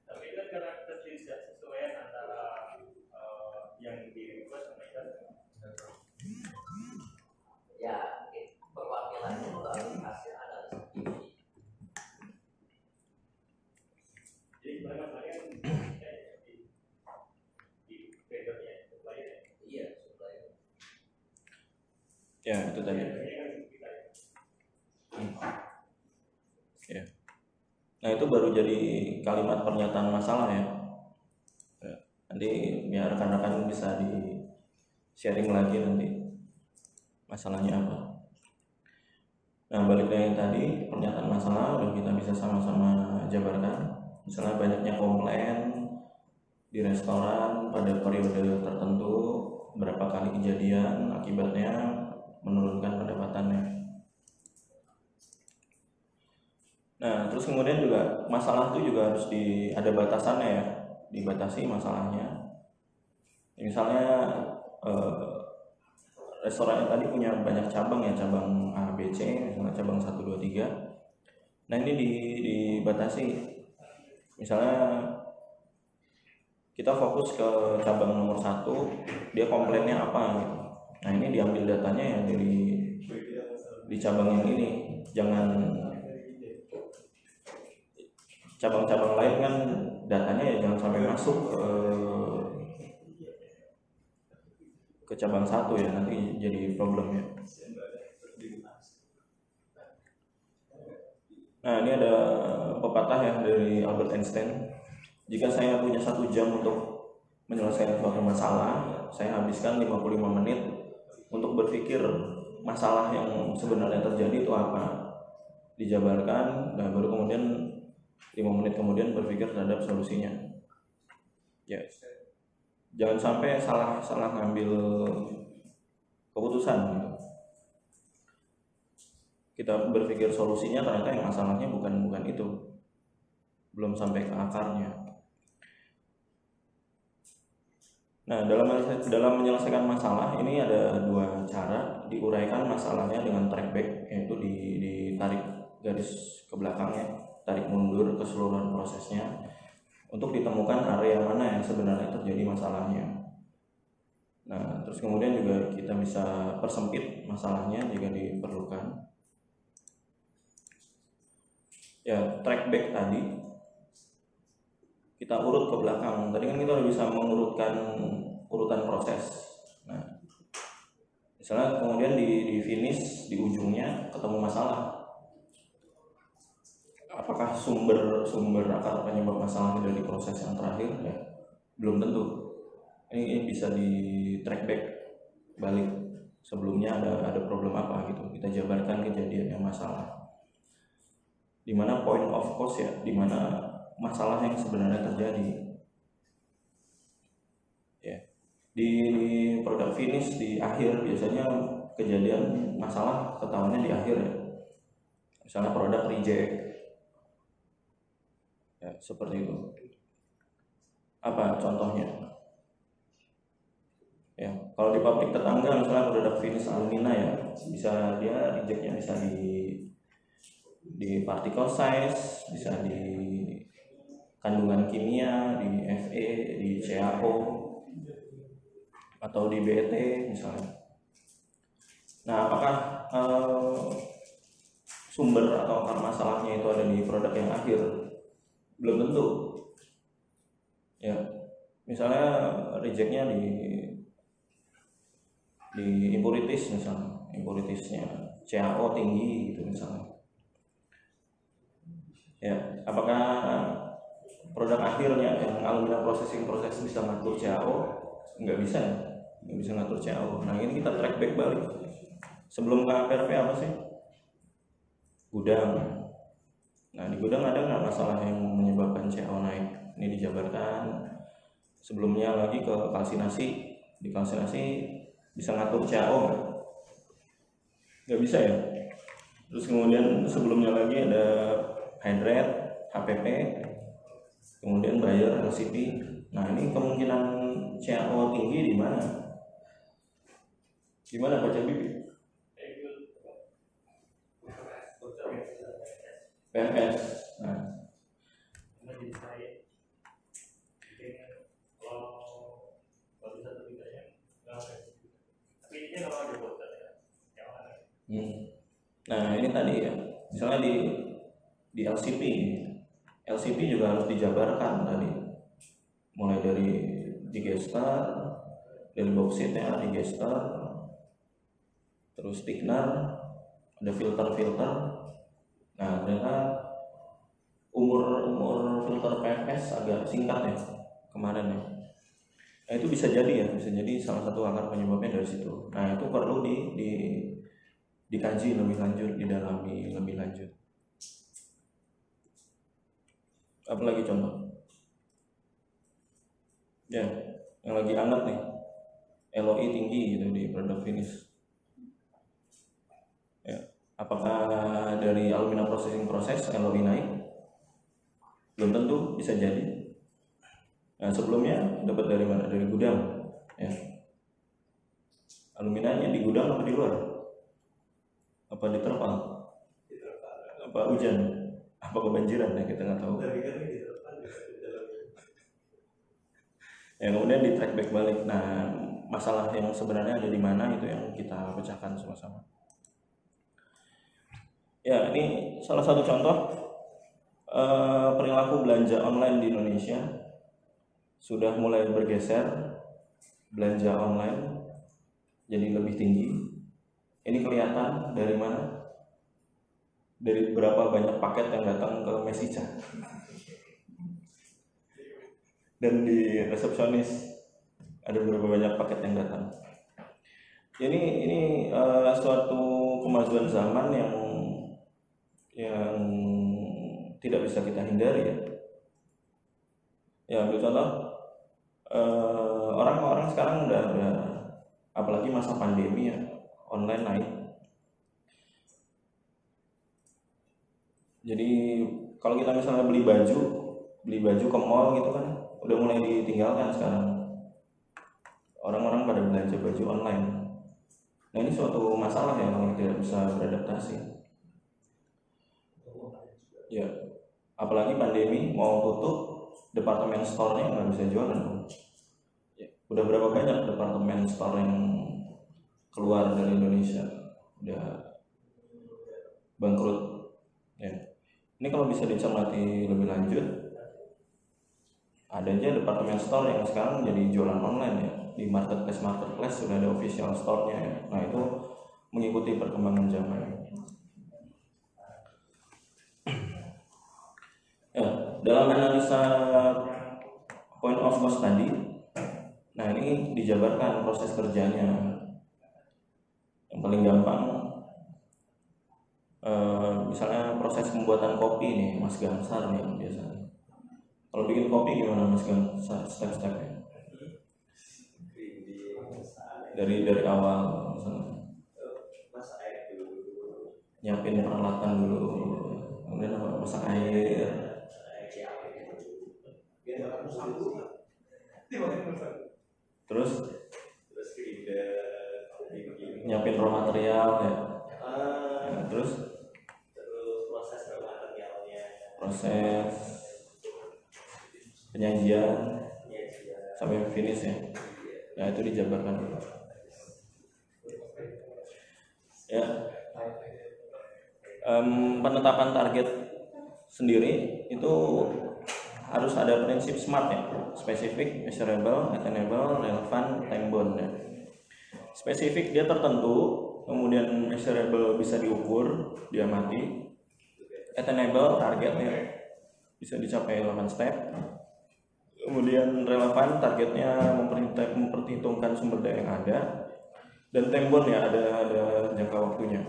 Tapi kan karena ketidaksesuaian antara yang di request sama itu.
Ya, perwakilannya melalui hasil analisis gizi.
Jadi sebenarnya masalahnya di vendornya, supplier.
Iya, supplier.
Ya, itu tadi. Ya. Nah, itu baru jadi kalimat pernyataan masalah ya. Nanti ya rekan-rekan bisa di sharing lagi nanti masalahnya apa. Nah, balik dari yang tadi, pernyataan masalah udah kita bisa sama-sama jabarkan. Misalnya banyaknya komplain di restoran pada periode tertentu, berapa kali kejadian, akibatnya menurunkan pendapatannya. Nah, terus kemudian juga masalah itu juga harus ada batasannya ya, dibatasi masalahnya. Misalnya restoran yang tadi punya banyak cabang ya, cabang A, B, C, misalnya cabang 1, 2, 3. Nah, ini dibatasi. Misalnya kita fokus ke cabang nomor 1, dia komplainnya apa gitu. Nah, ini diambil datanya ya di cabang yang ini. Jangan cabang-cabang lain kan datanya ya jangan sampai masuk ke cabang 1 ya, nanti jadi problem ya. Nah, ini ada pepatah ya dari Albert Einstein. Jika saya punya 1 jam untuk menyelesaikan suatu masalah, saya habiskan 55 menit untuk berpikir masalah yang sebenarnya terjadi itu apa, dijabarkan, dan baru kemudian 5 menit kemudian berpikir terhadap solusinya. Ya, jangan sampai salah ngambil keputusan gitu. Kita berpikir solusinya, ternyata yang masalahnya bukan itu, belum sampai ke akarnya. Nah, dalam menyelesaikan masalah ini ada 2 cara diuraikan masalahnya dengan track back, yaitu ditarik garis ke belakangnya, tarik mundur keseluruhan prosesnya untuk ditemukan area mana yang sebenarnya terjadi masalahnya. Nah, terus kemudian juga kita bisa persempit masalahnya jika diperlukan. Ya, track back tadi kita urut ke belakang. Tadi kan kita udah bisa mengurutkan urutan proses. Nah, misalnya kemudian di finish, di ujungnya ketemu masalah. Apakah sumber akar penyebab masalahnya dari proses yang terakhir? Ya, belum tentu. Ini bisa di track back balik, sebelumnya ada problem apa gitu. Kita jabarkan kejadiannya, masalah. Di mana point of cause ya, di mana masalah yang sebenarnya terjadi. Ya. Di produk finish di akhir biasanya kejadian masalah ketahuannya di akhir ya. Misalnya produk reject. Ya, seperti itu. Apa contohnya? Ya, kalau di pabrik tetangga misalnya produk finish alumina ya, bisa dia rejectnya bisa di particle size, bisa di kandungan kimia, di Fe, di CaO, atau di BET misalnya. Nah, apakah sumber atau akar masalahnya itu ada di produk yang akhir? Belum tentu. Ya, misalnya rejectnya di impurities misalnya, impuritiesnya CaO tinggi gitu misalnya. Ya, apakah produk akhirnya yang alumina processing proses bisa ngatur CaO? Nggak bisa ngatur CaO. Nah, ini kita track back balik. Sebelum ke HPRP apa sih? Gudang. Nah di gudang ada nggak masalah yang menyebabkan CAO naik? Ini dijabarkan. Sebelumnya lagi ke kalsinasi. Di kalsinasi bisa ngatur CAO nggak? Nggak bisa ya. Terus kemudian sebelumnya lagi ada hydrate, HPP, kemudian buyer, LCP. Nah ini kemungkinan CAO tinggi di mana? Di mana Pak Cabibi? PMS. Nah, nah ini tadi ya, misalnya di LCP, LCP juga harus dijabarkan tadi, mulai dari digester, dari bauxite-nya digester, terus thickener, ada filter. Nah ternyata umur filter PFS agak singkat ya kemarin ya. Nah itu bisa jadi salah satu akar penyebabnya dari situ. Nah itu perlu dikaji lebih lanjut, didalami lebih lanjut. Apalagi contoh? Ya, yang lagi hangat nih, LOI tinggi gitu di produk finish. Ya, apakah dari alumina processing proses LOI naik? Belum tentu, bisa jadi. Nah sebelumnya dapat dari mana? Dari gudang. Ya. Aluminanya di gudang apa di luar? Apa di terpal? Apa hujan? Apa kebanjiran? Ya kita nggak tahu. Ya kemudian di track back balik. Nah masalah yang sebenarnya ada di mana itu yang kita pecahkan sama-sama. Ya ini salah satu contoh perilaku belanja online di Indonesia sudah mulai bergeser, belanja online jadi lebih tinggi. Ini kelihatan dari mana? Dari berapa banyak paket yang datang ke Mesica dan di resepsionis ada berapa banyak paket yang datang. Ini suatu kemajuan zaman yang tidak bisa kita hindari ya. Ya ambil contoh, orang-orang sekarang udah apalagi masa pandemi ya, online naik. Jadi kalau kita misalnya beli baju ke mall gitu kan udah mulai ditinggalkan sekarang. Orang-orang pada belanja baju online. Nah ini suatu masalah ya kalau tidak bisa beradaptasi. Ya, apalagi pandemi mau tutup, departemen store-nya nggak bisa jualan. Ya, udah berapa banyak departemen store yang keluar dari Indonesia, udah bangkrut. Ya, ini kalau bisa dicermati lebih lanjut, ada aja departemen store yang sekarang jadi jualan online ya. Di marketplace sudah ada official store-nya ya. Nah itu mengikuti perkembangan zaman. Ya, dalam analisa point of cost tadi, nah ini dijabarkan proses kerjanya. Yang paling gampang, misalnya proses pembuatan kopi nih, Mas Gansar nih biasanya. Kalau bikin kopi gimana Mas Gansar step-stepnya? Dari awal, misalnya. Nyiapin peralatan dulu, kemudian masak air. Terus nyiapin raw material ya. Nah, terus
proses raw materialnya,
proses penyajian sampai finish ya. Nah itu dijabarkan dulu. Ya. Penetapan target sendiri itu harus ada prinsip SMART ya, spesifik, measurable, attainable, relevant, time bound ya. Spesifik dia tertentu, kemudian measurable bisa diukur, diamati, attainable targetnya bisa dicapai 8 step, kemudian relevan targetnya memperhitungkan sumber daya yang ada, dan tembon ya, ada jangka waktunya.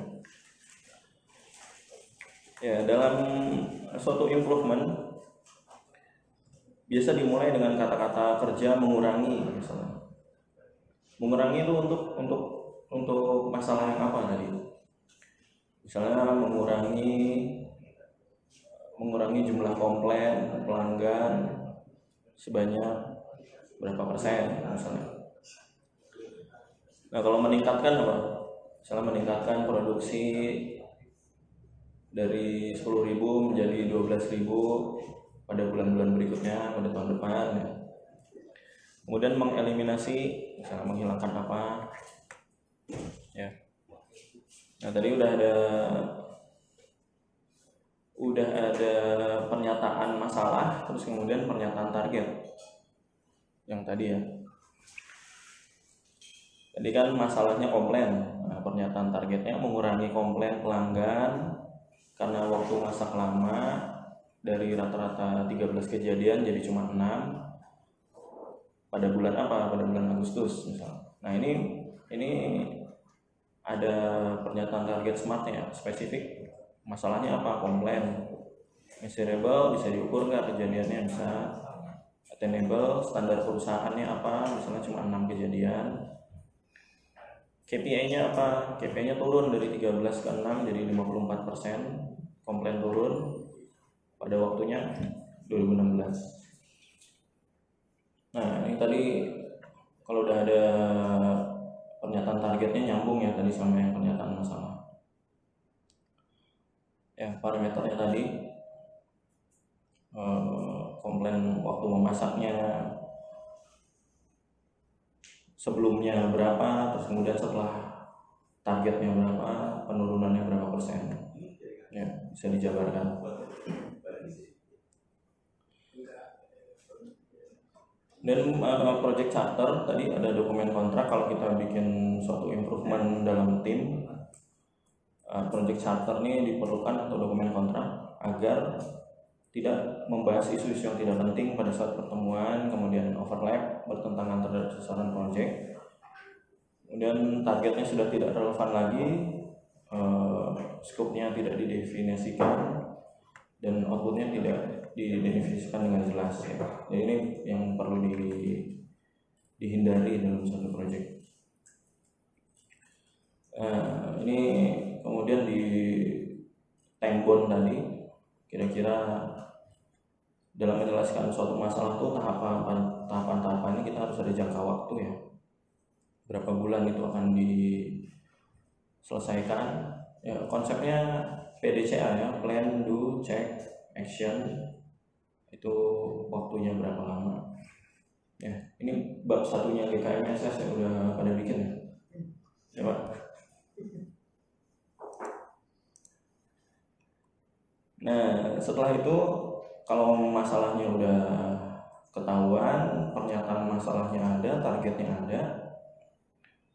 Ya, dalam suatu improvement biasa dimulai dengan kata-kata kerja mengurangi misalnya. Mengurangi itu untuk masalah yang apa tadi? Misalnya mengurangi jumlah komplain pelanggan sebanyak berapa persen misalnya. Nah, kalau meningkatkan apa? Misalnya meningkatkan produksi dari 10.000 menjadi 12.000 pada bulan-bulan berikutnya, pada tahun depan ya. Kemudian mengeliminasi, misalnya menghilangkan apa ya. Nah, tadi udah ada pernyataan masalah, terus kemudian pernyataan target yang tadi ya. Tadi kan masalahnya komplain. Nah, pernyataan targetnya mengurangi komplain pelanggan karena waktu masak lama dari rata-rata 13 kejadian jadi cuma 6 pada bulan apa? Pada bulan Agustus misalnya. Nah, ini ada pernyataan target SMART-nya, spesifik. Masalahnya apa? Komplain. Measurable, bisa diukur nggak kejadiannya, bisa. Attainable, standar perusahaannya apa? Misalnya cuma 6 kejadian. KPI-nya apa? KPI-nya turun dari 13 ke 6 jadi 54%. Komplain turun pada waktunya 2016. Nah, ini tadi kalau udah ada pernyataan targetnya nyambung ya tadi sama yang pernyataan masalah. Ya, parameternya tadi komplain waktu memasaknya sebelumnya berapa, terus kemudian setelah targetnya berapa, penurunannya berapa persen. Ya, bisa dijabarkan. Dan project charter tadi ada dokumen kontrak. Kalau kita bikin suatu improvement dalam tim, project charter ini diperlukan atau dokumen kontrak agar tidak membahas isu-isu yang tidak penting pada saat pertemuan, kemudian overlap, bertentangan terhadap sasaran project, kemudian targetnya sudah tidak relevan lagi, skopnya tidak didefinisikan, dan outputnya tidak didefinisikan dengan jelas ya. Jadi ini yang perlu dihindari dalam suatu project. Ini kemudian di tembon tadi, kira-kira dalam menjelaskan suatu masalah itu tahapan-tahapannya kita harus ada jangka waktu ya. Berapa bulan itu akan diselesaikan. Ya, konsepnya PDCA ya, plan, do, check, action. Itu waktunya berapa lama. Ya, ini bab satunya GKMSS ya, udah pada bikin ya. Ya, Pak. Nah, setelah itu kalau masalahnya udah ketahuan, pernyataan masalahnya ada, targetnya ada,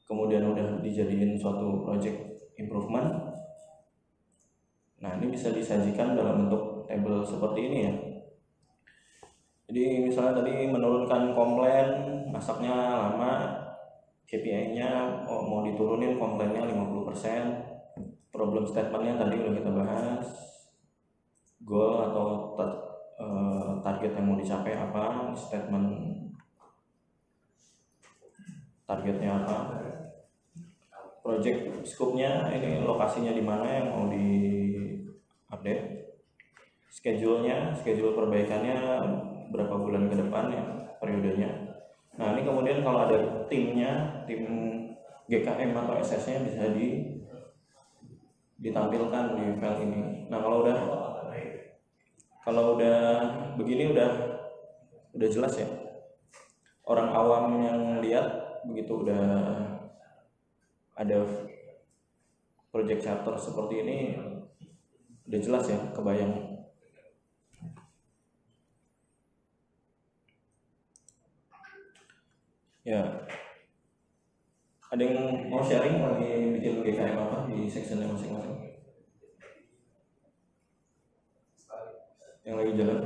kemudian udah dijadiin suatu project improvement. Nah, ini bisa disajikan dalam bentuk tabel seperti ini ya. Jadi misalnya tadi menurunkan komplain, masaknya lama, KPI-nya mau diturunin, komplainnya 50%. Problem statement-nya tadi udah kita bahas. Goal atau target yang mau dicapai apa, statement targetnya apa, project scope-nya ini lokasinya di mana yang mau di update, schedule perbaikannya berapa bulan ke depan ya periodenya. Nah, ini kemudian kalau ada timnya, tim GKM atau SS-nya bisa ditampilkan di file ini. Nah, kalau udah begini udah jelas ya. Orang awam yang lihat begitu udah ada project charter seperti ini udah jelas ya, kebayang. Ya. Ada yang mau sharing lagi bikin GKM apa di sectionnya masing-masing? Yang lagi jalan?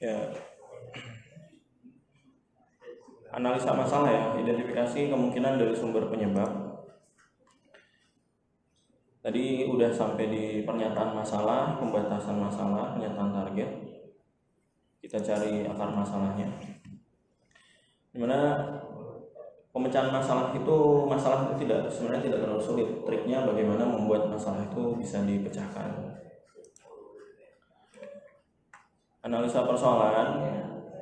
Ya, analisa masalah ya, identifikasi kemungkinan dari sumber penyebab. Tadi udah sampai di pernyataan masalah, pembatasan masalah, pernyataan target. Kita cari akar masalahnya. Dimana pemecahan masalah itu sebenarnya tidak terlalu sulit. Triknya bagaimana membuat masalah itu bisa dipecahkan. Analisa persoalan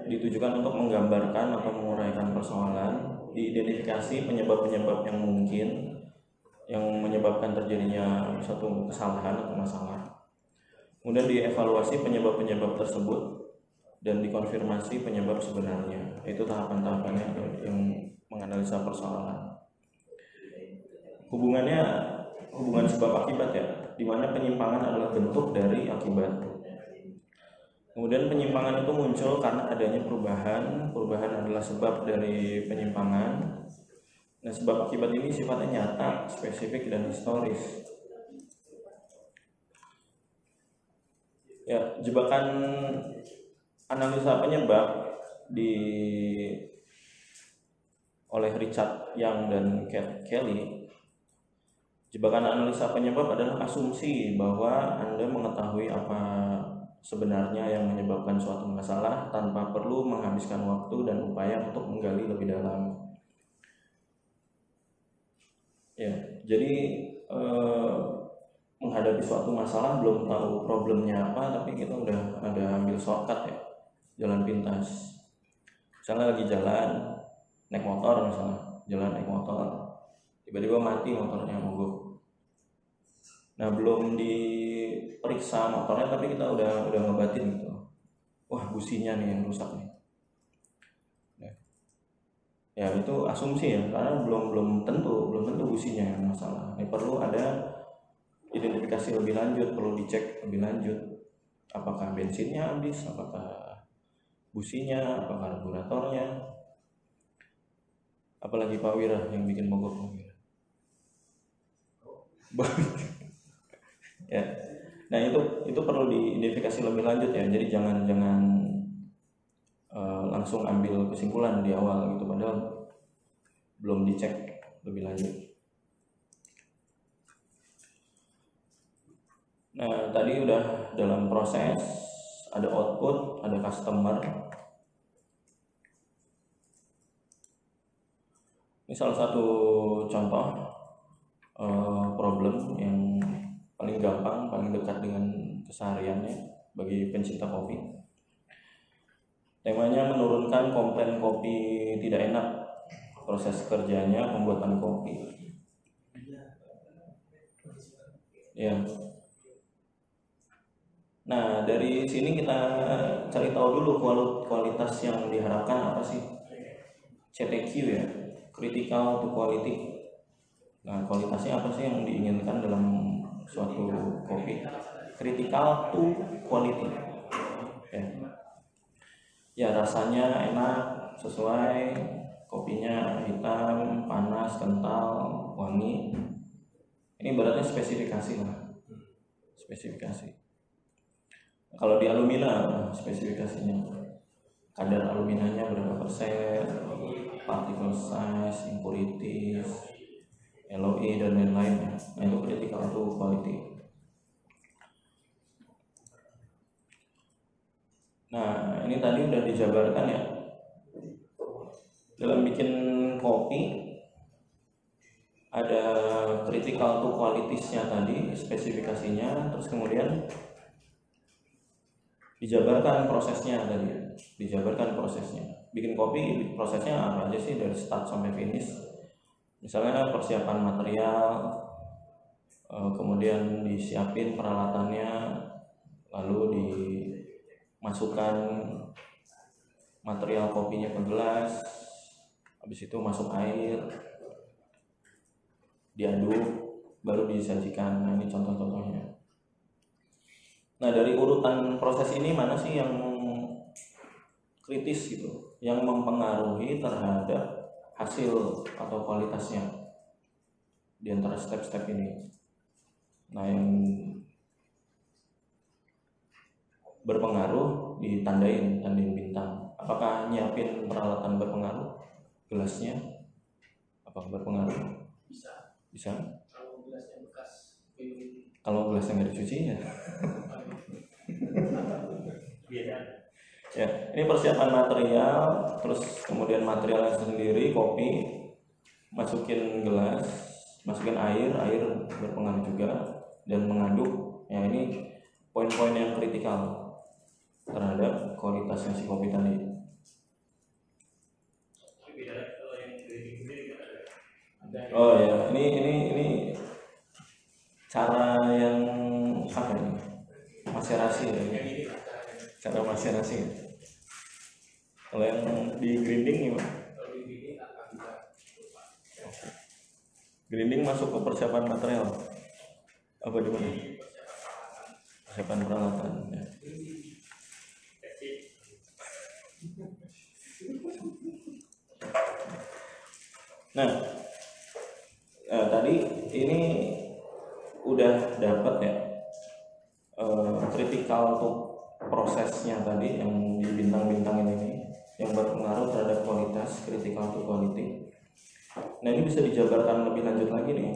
ditujukan untuk menggambarkan atau menguraikan persoalan, diidentifikasi penyebab-penyebab yang mungkin yang menyebabkan terjadinya suatu kesalahan atau masalah. Kemudian dievaluasi penyebab-penyebab tersebut dan dikonfirmasi penyebab sebenarnya. Itu tahapan-tahapannya yang menganalisa persoalan. Hubungan sebab akibat ya, di mana penyimpangan adalah bentuk dari akibat. Kemudian penyimpangan itu muncul karena adanya perubahan adalah sebab dari penyimpangan. Nah, sebab akibat ini sifatnya nyata, spesifik, dan historis. Ya, jebakan analisa penyebab oleh Richard Young dan Kate Kelly. Jebakan analisa penyebab adalah asumsi bahwa Anda mengetahui apa sebenarnya yang menyebabkan suatu masalah tanpa perlu menghabiskan waktu dan upaya untuk menggali lebih dalam. Ya, jadi menghadapi suatu masalah belum tahu problemnya apa, tapi kita udah ada ambil shortcut ya, jalan pintas. Misalnya lagi jalan naik motor, tiba-tiba mati motornya, mogok. Nah, belum diperiksa motornya tapi kita udah ngebatin gitu. Wah, businya nih yang rusak nih. Ya, itu asumsi ya, karena belum tentu businya yang masalah. Ini perlu ada identifikasi lebih lanjut, perlu dicek lebih lanjut. Apakah bensinnya habis, apakah businya, apakah karburatornya. Apalagi Pak Wira yang bikin mogok Pak Wira. Ya. Nah, itu perlu diidentifikasi lebih lanjut ya. Jadi jangan langsung ambil kesimpulan di awal gitu, padahal belum dicek lebih lanjut. Nah, tadi udah dalam proses, ada output, ada customer. Ini salah satu contoh problem yang paling gampang, paling dekat dengan kesehariannya bagi pencinta kopi. Temanya menurunkan komplain kopi tidak enak, proses kerjanya pembuatan kopi. Ya. Nah, dari sini kita cari tahu dulu kualitas yang diharapkan apa sih? CTQ ya, critical to quality. Nah, kualitasnya apa sih yang diinginkan dalam suatu kopi? Critical to quality. Ya, rasanya enak, sesuai, kopinya hitam, panas, kental, wangi. Ini berarti spesifikasi lah. Spesifikasi. Kalau di alumina spesifikasinya, kadar aluminanya berapa persen, particle size, impurities, LOE dan lain-lain. Nah, itu critical to quality. Nah, ini tadi udah dijabarkan ya. Dalam bikin kopi ada critical to qualities-nya tadi, spesifikasinya, terus kemudian dijabarkan prosesnya tadi. Bikin kopi prosesnya apa aja sih dari start sampai finish? Misalnya persiapan material, kemudian disiapin peralatannya, lalu dimasukkan material kopinya ke gelas, habis itu masuk air, diaduk, baru disajikan. Nah, ini contoh-contohnya. Nah, dari urutan proses ini mana sih yang kritis gitu, yang mempengaruhi terhadap hasil atau kualitasnya di antara step-step ini? Nah, yang berpengaruh
ditandain bintang. Apakah nyiapin peralatan berpengaruh? Gelasnya apakah berpengaruh? Bisa.
Kalau gelasnya bekas minum
Kalau gelasnya nggak dicuci ya.
Beda.
Ya, ini persiapan material, terus kemudian materialnya sendiri, kopi, masukin gelas, masukin air berpengaruh juga, dan mengaduk. Ya, ini poin-poin yang kritikal terhadap kualitasnya si kopi tadi.
Beda lagi kalau yang grinding kan ada.
Oh ya, ini cara yang apa ini? Maserasi ya.
yang ini lah
Cara maserasi. Ya. Kalau yang di grinding gimana?
kalau di sini akan bisa
Grinding masuk ke persiapan material. Apa di mana? Persiapan peralatan. Ya. Nah, tadi ini udah dapat ya kritikal untuk prosesnya tadi yang di bintang-bintang ini yang berpengaruh terhadap kualitas, critical to quality. Nah, ini bisa dijabarkan lebih lanjut lagi nih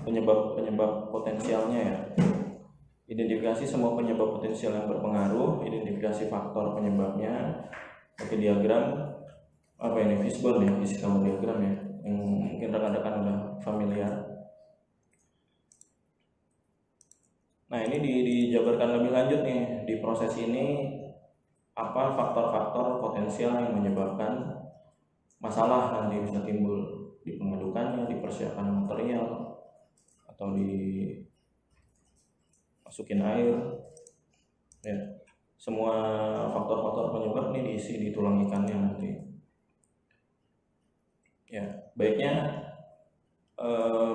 penyebab potensialnya ya. Identifikasi semua penyebab potensial yang berpengaruh, identifikasi faktor penyebabnya, pakai diagram apa ini fishbone ya, physical diagram ya, yang mungkin rekan-rekan udah familiar. Nah, ini dijabarkan lebih lanjut nih di proses ini apa faktor-faktor potensial yang menyebabkan masalah nanti bisa timbul di pengadukannya, di persiapan material, atau di masukin air ya. Semua faktor-faktor penyebab ini diisi di tulang ikannya nanti ya. Baiknya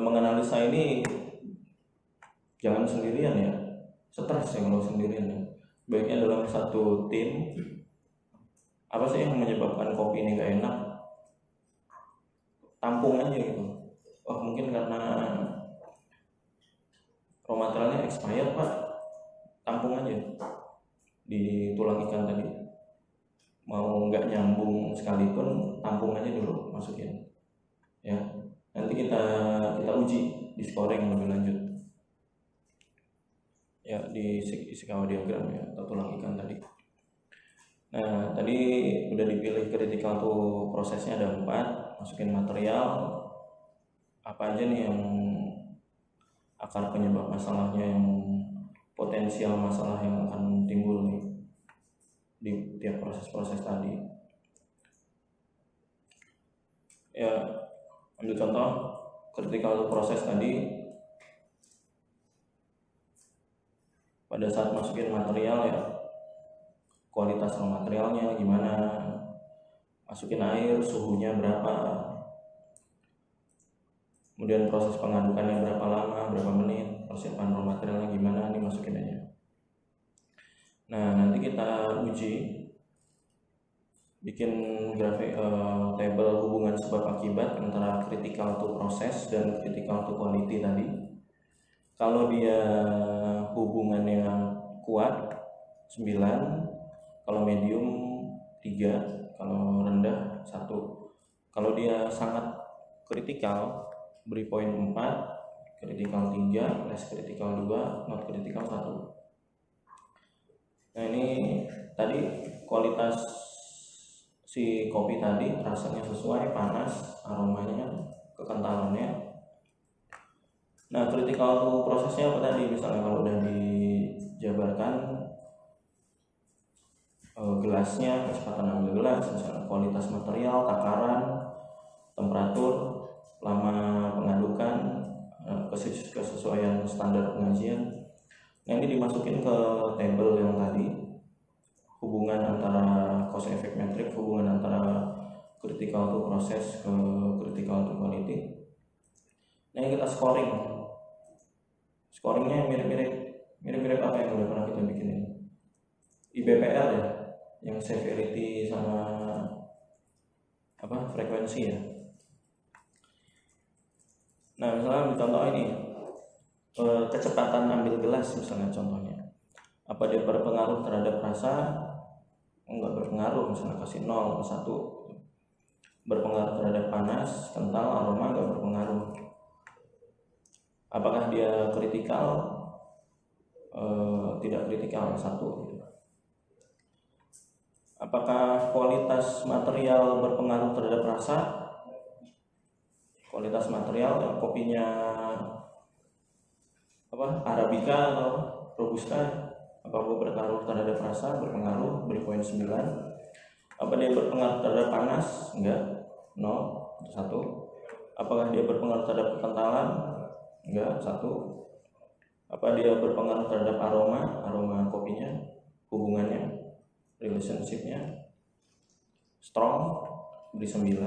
menganalisa ini jangan sendirian ya, stres ya kalau sendirian ya. Baiknya dalam satu tim. Apa sih yang menyebabkan kopi ini gak enak? Tampung aja gitu. Oh, mungkin karena raw materialnya expired pak, tampung aja di tulang ikan tadi. Mau nggak nyambung sekalipun, tampung aja dulu, masukin ya. Nanti kita uji di scoring lebih lanjut ya, di Ishikawa diagram ya, atau tulang ikan tadi. Nah, tadi udah dipilih critical tuh prosesnya ada 4. Masukin material apa aja nih yang akar penyebab masalahnya, yang potensial masalah yang akan timbul nih di tiap proses-proses tadi ya. Ambil contoh critical proses tadi, pada saat masukin material ya, kualitas raw materialnya gimana, masukin air suhunya berapa, kemudian proses pengadukannya berapa lama, berapa menit, persiapan raw materialnya gimana, ini masukin aja. Nah, nanti kita uji bikin grafik table hubungan sebab akibat antara critical to proses dan critical to quality tadi. Kalau dia hubungannya kuat 9, kalau medium 3, kalau rendah 1. Kalau dia sangat kritikal beri poin 4, kritikal 3, less kritikal 2, not kritikal 1. Nah, ini tadi kualitas si kopi tadi rasanya sesuai, panas, aromanya, kekentalannya. Nah, critical to prosesnya apa tadi? Misalnya kalau udah dijabarkan gelasnya, kecepatan ambil gelas, misalnya kualitas material, takaran, temperatur, lama pengadukan, kesesuaian standar pengajian. Nah, ini dimasukin ke table yang tadi, hubungan antara cause effect metric, hubungan antara critical to proses ke critical to quality. Nah, ini kita scoringnya mirip apa yang udah pernah kita bikin ini, IBPR ya, yang severity sama apa frekuensi ya. Nah, misalnya contoh ini kecepatan ambil gelas misalnya contohnya,
Apa dia berpengaruh terhadap rasa? Enggak berpengaruh, misalnya kasih 0 atau 1. Berpengaruh terhadap panas, kental, aroma, enggak berpengaruh. Apakah dia kritikal? Tidak kritikal, 1. Apakah kualitas material berpengaruh terhadap rasa? Kualitas material, kopinya Arabica atau Robusta, apakah berpengaruh terhadap rasa? Berpengaruh, beri poin 9. Apa dia berpengaruh terhadap panas? Enggak, 0 atau 1. Apakah dia berpengaruh terhadap kekentalan? Enggak, 1. Apa dia berpengaruh terhadap aroma kopinya, hubungannya, relationship-nya? Strong, beri 9.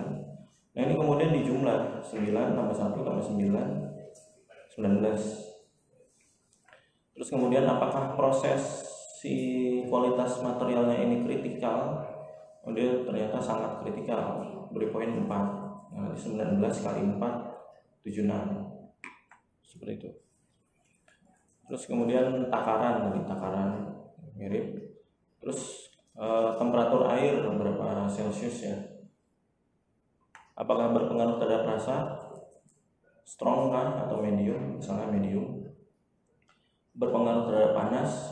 Nah ini kemudian dijumlah 9 tambah 1 tambah 9, 19. Terus kemudian apakah proses si kualitas materialnya ini kritikal? Oh, dia ternyata sangat kritikal, beri poin 4. Nah, 19 kali 4 76, seperti itu. Terus kemudian takaran mirip. Terus temperatur air berapa Celsius ya? Apakah berpengaruh terhadap rasa? Strong kah atau medium? Misalnya medium. Berpengaruh terhadap panas?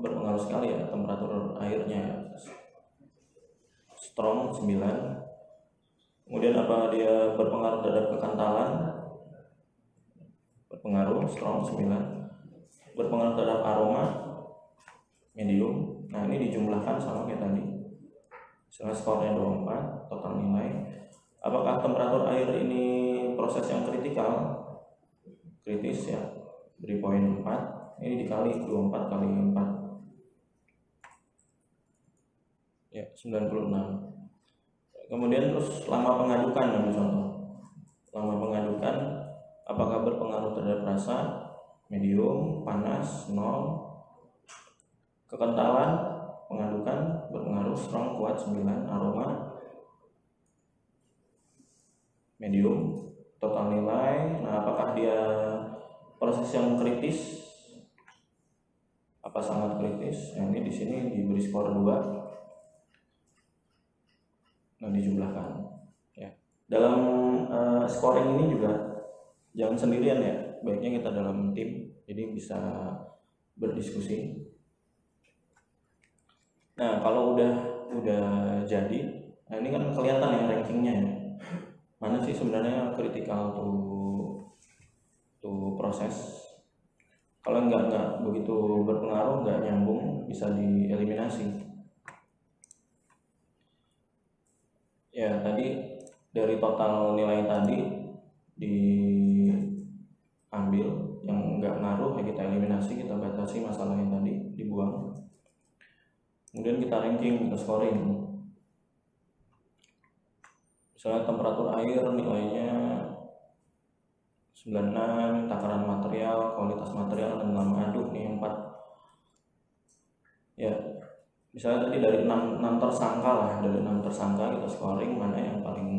Berpengaruh sekali ya, temperatur airnya ya. Strong 9. Kemudian apa dia berpengaruh terhadap kekentalan? Berpengaruh, strong 9. Berpengaruh terhadap aroma? Medium. Nah ini dijumlahkan sama kayak tadi. Misalnya skornya 24, total nilai. Apakah temperatur air ini proses yang kritikal? Kritis ya, beri poin 4. Ini dikali 24 kali 4 ya, 96. Kemudian terus lama pengadukan, ambil contoh. Lama pengadukan, apakah berpengaruh terhadap rasa? Medium, panas 0. Kekentalan pengadukan berpengaruh, strong, kuat 9. Aroma medium. Total nilai, nah apakah dia proses yang kritis? Apa sangat kritis? Nah ini di sini diberi skor 2. Nah dijumlahkan ya. Dalam scoring ini juga jangan sendirian ya, baiknya kita dalam tim, jadi bisa berdiskusi. Nah kalau udah jadi, nah ini kan kelihatan ya rankingnya ya, mana sih sebenarnya kritikal tuh proses. Kalau nggak begitu berpengaruh, nggak nyambung, bisa dieliminasi. Ya tadi dari total nilai tadi diambil yang nggak ngaruh, ya kita eliminasi, kita batasi masalah yang tadi, dibuang. Kemudian kita ranking, kita scoring. Misalnya temperatur air nilainya 96, takaran material, kualitas material, dan lama aduk nih 4. Ya, misalnya tadi dari 6 tersangka lah, dari 6 tersangka kita scoring mana yang paling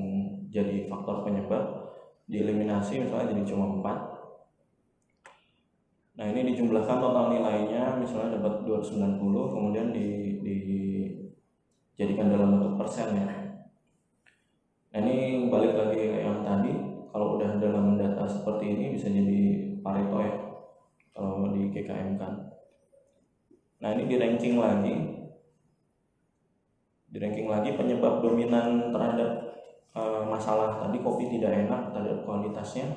jadi faktor penyebab, dieliminasi misalnya jadi cuma 4. Nah ini dijumlahkan total nilainya, misalnya dapat 290, kemudian dijadikan dalam bentuk persen ya. Nah ini balik lagi ke yang tadi. Kalau udah dalam data seperti ini bisa jadi Pareto ya, kalau di GKM kan. Nah ini di ranking lagi penyebab dominan terhadap masalah tadi kopi tidak enak terhadap kualitasnya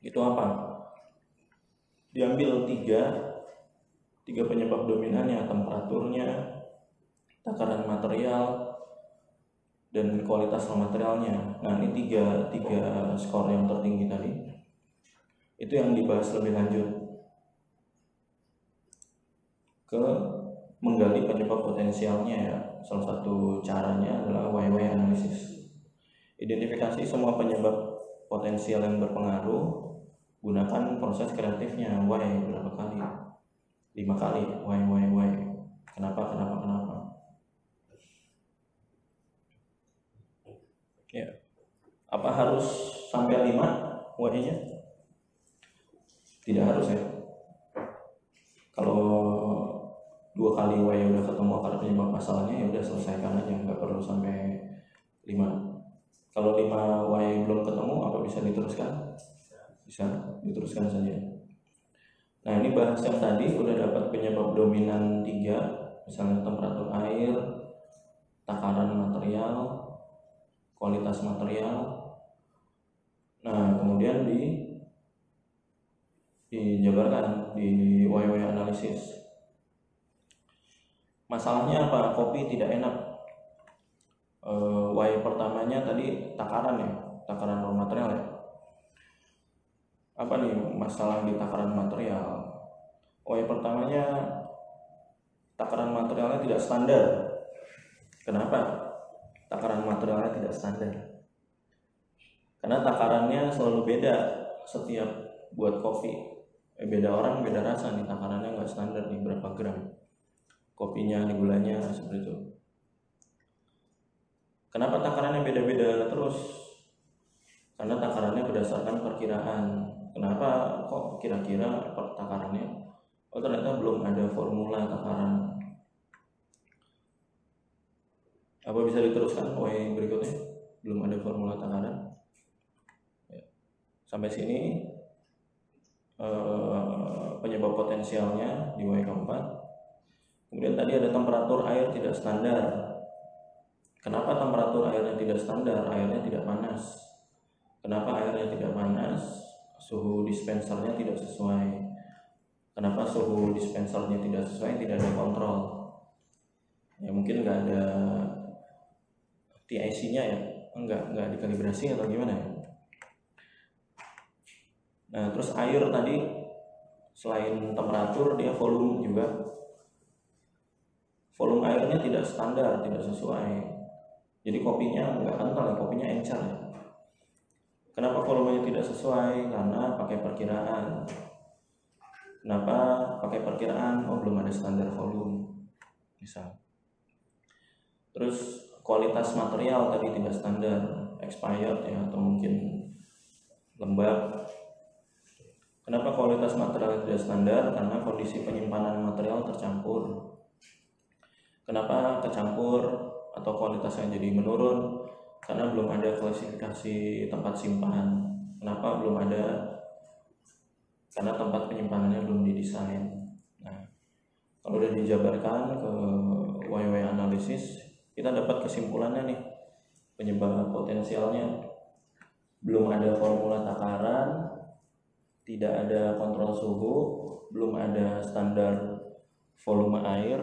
itu apa? Diambil tiga penyebab dominannya, temperaturnya, takaran material, dan kualitas materialnya. Nah ini tiga skor yang tertinggi tadi itu yang dibahas lebih lanjut ke menggali penyebab potensialnya ya. Salah satu caranya adalah YY analisis. Identifikasi semua penyebab potensial yang berpengaruh, gunakan proses kreatifnya. Y berapa kali? 5 kali. Y. Kenapa? Ya. Apa harus sampai 5 Y-nya? Tidak harus ya. Kalau 2 kali way udah ketemu akar penyebab masalahnya, ya udah selesaikan aja, nggak perlu sampai 5. Kalau 5 way belum ketemu, apa bisa diteruskan? Bisa diteruskan saja. Nah, ini bahas yang tadi udah dapat penyebab dominan 3, misalnya temperatur air, takaran material, kualitas material. Nah, kemudian dijabarkan di way analisis. Masalahnya apa? Kopi tidak enak. Way pertamanya tadi takaran ya, takaran raw material ya. Apa nih masalah di takaran material? Way pertamanya takaran materialnya tidak standar. Kenapa takaran materialnya tidak standar? Karena takarannya selalu beda setiap buat kopi. Beda orang beda rasa nih, takarannya nggak standar nih, berapa gram kopinya, nih gulanya, seperti itu. Kenapa takarannya beda-beda terus? Karena takarannya berdasarkan perkiraan. Kenapa kok kira-kira takarannya? Oh, ternyata belum ada formula takaran. Apa bisa diteruskan way berikutnya? Belum ada formula takaran. Sampai sini penyebab potensialnya di way keempat. Kemudian tadi ada temperatur air tidak standar. Kenapa temperatur airnya tidak standar? Airnya tidak panas. Kenapa airnya tidak panas? Suhu dispensernya tidak sesuai. Kenapa suhu dispensernya tidak sesuai? Tidak ada kontrol. Ya mungkin nggak ada TIC-nya ya, nggak dikalibrasi atau gimana ya. Nah, terus air tadi selain temperatur dia volume juga. Volume airnya tidak standar, tidak sesuai. Jadi kopinya nggak kental ya, kopinya encer ya. Kenapa volumenya tidak sesuai? Karena pakai perkiraan. Kenapa pakai perkiraan? Oh, belum ada standar volume, misal. Terus kualitas material tadi tidak standar, expired ya, atau mungkin lembab. Kenapa kualitas material tidak standar? Karena kondisi penyimpanan material tercampur. Kenapa tercampur atau kualitasnya jadi menurun? Karena belum ada klasifikasi tempat simpan. Kenapa belum ada? Karena tempat penyimpanannya belum didesain. Nah, kalau udah dijabarkan ke way analisis, kita dapat kesimpulannya nih, penyebab potensialnya. Belum ada formula takaran, tidak ada kontrol suhu, belum ada standar volume air,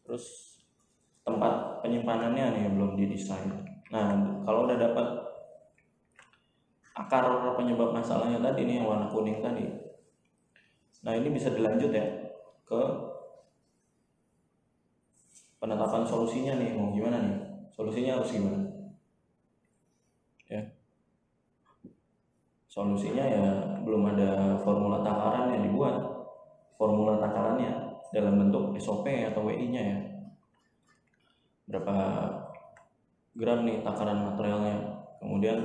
terus tempat penyimpanannya nih belum didesain. Nah, kalau udah dapat akar penyebab masalahnya tadi nih, yang warna kuning tadi, nah ini bisa dilanjut ya ke penetapan solusinya nih. Mau gimana nih? Solusinya harus gimana? Ya. Solusinya ya belum ada formula takaran yang dibuat. Formula takarannya dalam bentuk SOP atau WI-nya ya. Berapa gram nih takaran materialnya. Kemudian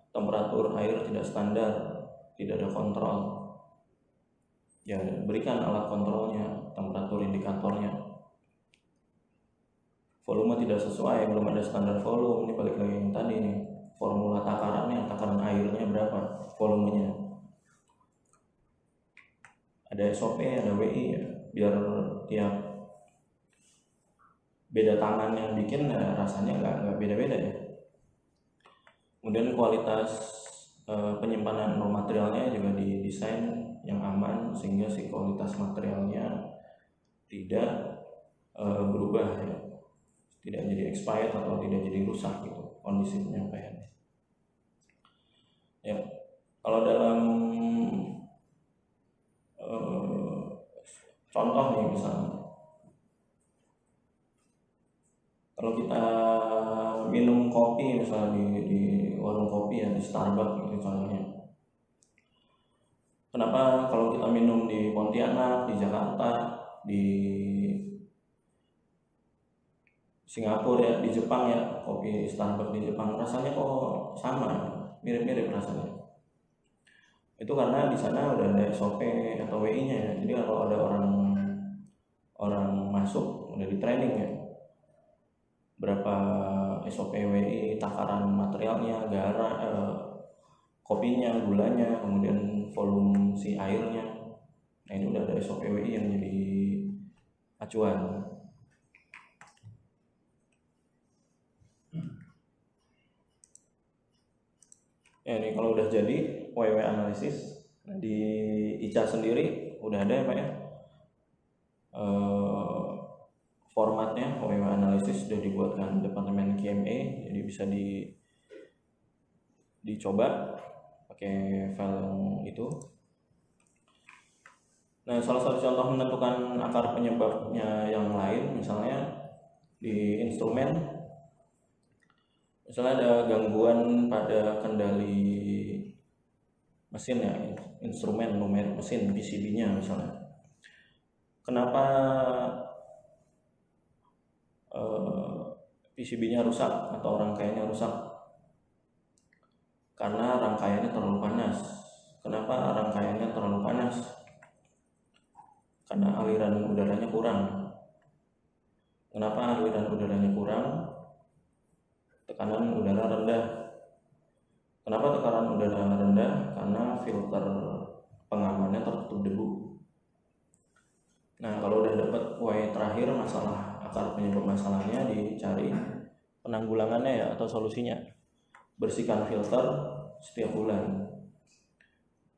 temperatur air tidak standar, tidak ada kontrol. Ya, berikan alat kontrolnya, temperatur indikatornya. Volume tidak sesuai, belum ada standar volume. Ini balik lagi yang tadi nih, formula takarannya, takaran airnya berapa, volumenya. Ada SOP, ada WI ya, biar tiap beda tangan yang bikin ya, rasanya nggak beda-beda ya. Kemudian kualitas penyimpanan raw materialnya juga didesain yang aman sehingga si kualitas materialnya tidak berubah ya, tidak jadi expired atau tidak jadi rusak gitu kondisi penyampaiannya. Ya, kalau dalam contoh nih misalnya, kalau kita minum kopi misalnya di warung kopi ya, di Starbucks gitu contohnya. Kenapa kalau kita minum di Pontianak, di Jakarta, di Singapura ya, di Jepang ya, kopi Starbucks di Jepang rasanya kok sama, mirip-mirip rasanya. Itu karena di sana udah ada SOP atau WI-nya ya. Jadi kalau ada orang
masuk udah di training ya, berapa SOP WI, takaran materialnya, kopinya, gulanya, kemudian volume si airnya. Nah itu udah ada SOP WI yang jadi acuan. Ya ini kalau udah jadi WW analisis, nah, di ICA sendiri udah ada ya Pak ya, formatnya WW analisis sudah dibuatkan Departemen QMA, jadi bisa dicoba pakai file yang itu. Nah salah satu contoh menentukan akar penyebabnya yang lain, misalnya di instrumen, misalnya ada gangguan pada kendali mesin ya, instrumen numerik mesin PCB-nya misalnya. Kenapa PCB-nya rusak atau rangkaiannya rusak? Karena rangkaiannya terlalu panas. Kenapa rangkaiannya terlalu panas? Karena aliran udaranya kurang. Kenapa aliran udaranya kurang? Tekanan udara rendah. Kenapa tekanan udara rendah? Karena filter pengamannya tertutup debu. Nah kalau udah dapat Y terakhir, masalah akar penyebab masalahnya, dicari penanggulangannya ya atau solusinya. Bersihkan filter setiap bulan.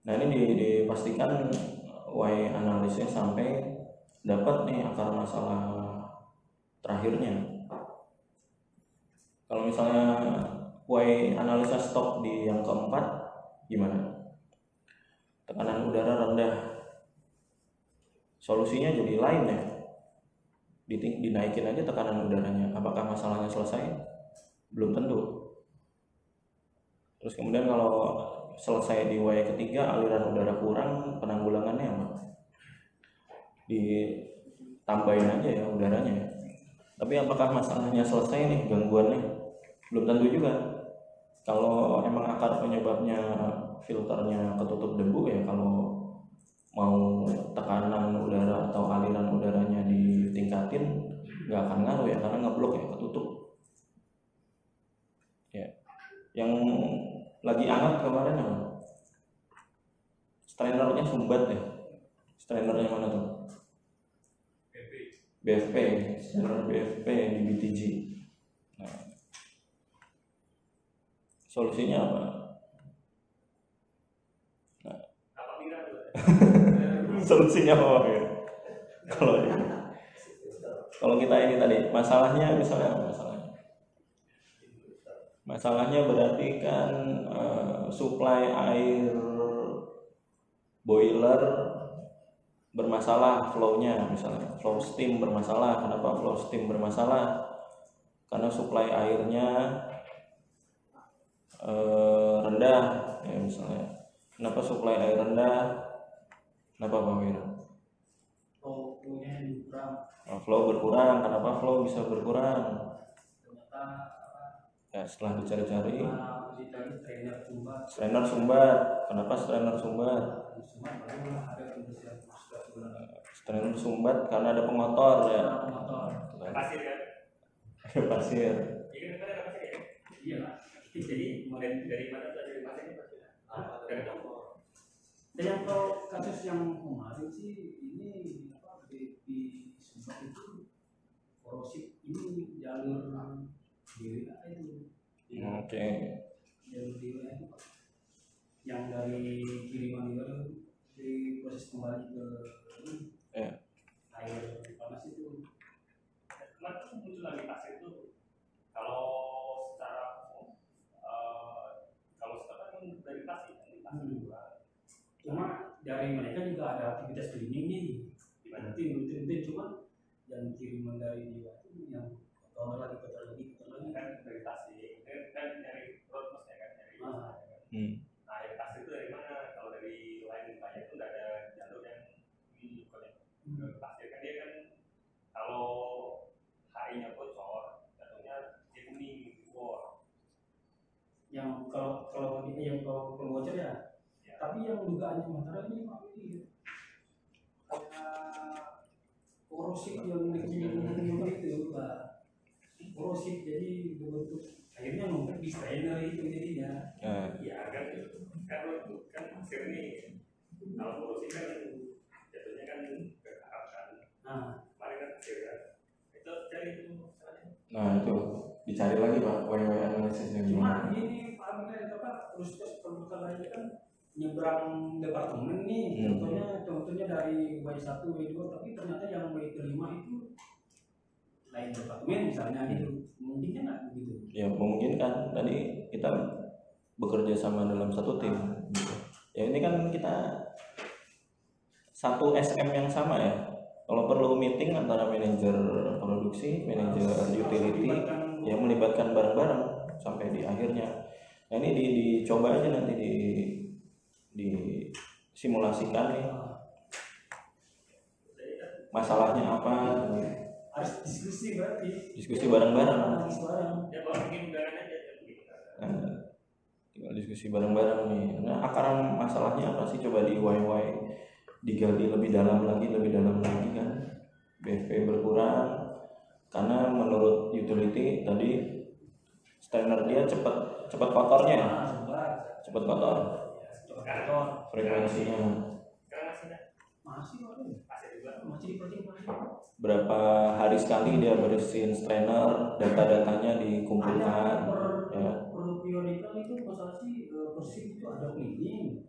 Nah ini dipastikan Y analisisnya sampai dapat nih akar masalah terakhirnya. Kalau misalnya Y analisa stop di yang keempat, gimana? Tekanan udara rendah. Solusinya jadi lain ya. Dinaikin aja tekanan udaranya. Apakah masalahnya selesai? Belum tentu. Terus kemudian kalau selesai di Y ketiga, aliran udara kurang, penanggulangannya apa? Ditambahin aja ya udaranya ya. Tapi apakah masalahnya selesai nih, gangguannya? Belum tentu juga. Kalau emang akar penyebabnya filternya ketutup debu ya, kalau mau tekanan udara atau aliran udaranya ditingkatin nggak akan ngaruh ya, karena ngeblok ya, ketutup ya. Yang lagi hangat kemarin apa? Strainernya sumbat ya. Strainernya mana tuh? BFP, strainer BFP di BTG. Nah, solusinya apa? Nah, solusinya apa ya? Kalau kita ini tadi masalahnya misalnya apa masalahnya? Masalahnya berarti kan supply air boiler bermasalah, flow-nya misalnya flow steam bermasalah. Kenapa flow steam bermasalah? Karena supply airnya rendah ya misalnya. Kenapa supply air rendah? Kenapa Pak Wir?
Flow-nya kurang.
Flow berkurang. Kenapa flow bisa berkurang?
Ternyata
Ya setelah dicari-cari,
strainer sumbat.
strainer sumbat. Kenapa strainer sumbat? Strainer sumbat karena ada pengotor ya.
Pasir kan?
Ada pasir.
Iya kan ada pasir ya? Iya. Jadi dari mana tuh dari pasirnya pasir? Dari kompor.
Dan yang kalau kasus yang kemarin sih ini apa di Sumbar itu korosif ini jalur diri itu.
Oke.
Jalur diri itu yang dari kiriman itu diproses kembali ke air panas itu.
Kemarin muncul lagi pasir itu. Kalau secara kalau sekarang kan dari pasir juga.
Cuma dari mereka juga ada aktivitas cleaning nih, rutin cuma yang kiriman dari dia itu yang kotor lagi
kan dari pasir, kan dari road maksudnya kan dari nah dari pasir itu dari mana? Kalau dari lain banyak itu nggak ada jalur yang ini bukan pasir kan dia kan kalau HI-nya bocor, jatuhnya dia kuning keluar.
yang kalau bocor ya. Tapi yang dugaan sementara ini Pak ini kayak korosif korosif yang dikembangkan itu Pak. Korosif jadi berbentuk akhirnya numpuk di strainer itu jadinya.
Ya kan pasir ini kalau korosif kan jatuhnya kan ke Arab kan. Kemarin kan pasir kan. Itu cari itu.
Nah itu dicari lagi Pak, way analisisnya
Cuma
gimana?
ini Pak Amir apa terus permasalahannya kan nyebrang departemen nih, contohnya dari Y1, Y2, tapi ternyata yang Y5 itu lain departemen misalnya gitu, mungkin nggak begitu?
Ya memungkinkan, tadi kita bekerja sama dalam satu tim. Ya ini kan kita satu SM yang sama ya. Kalau perlu meeting antara manajer produksi, manajer utility, ya melibatkan bareng-bareng sampai di akhirnya. Nah ini dicoba aja nanti disimulasikan nih masalahnya apa.
Harus diskusi berarti.
Diskusi bareng-bareng.
Ya kalau bikin undangan aja.
Tinggal diskusi bareng-bareng nih. Nah akar masalahnya apa sih? Coba digali lebih dalam lagi kan. BFP berkurang karena menurut utility tadi strainer dia cepat kotornya. Cepat kotor. Frekuensinya.
Masih
Berapa hari sekali dia bersihin strainer, data-datanya dikumpulkan.
Perlu prioritas itu masalah sih bersih itu ada cleaning.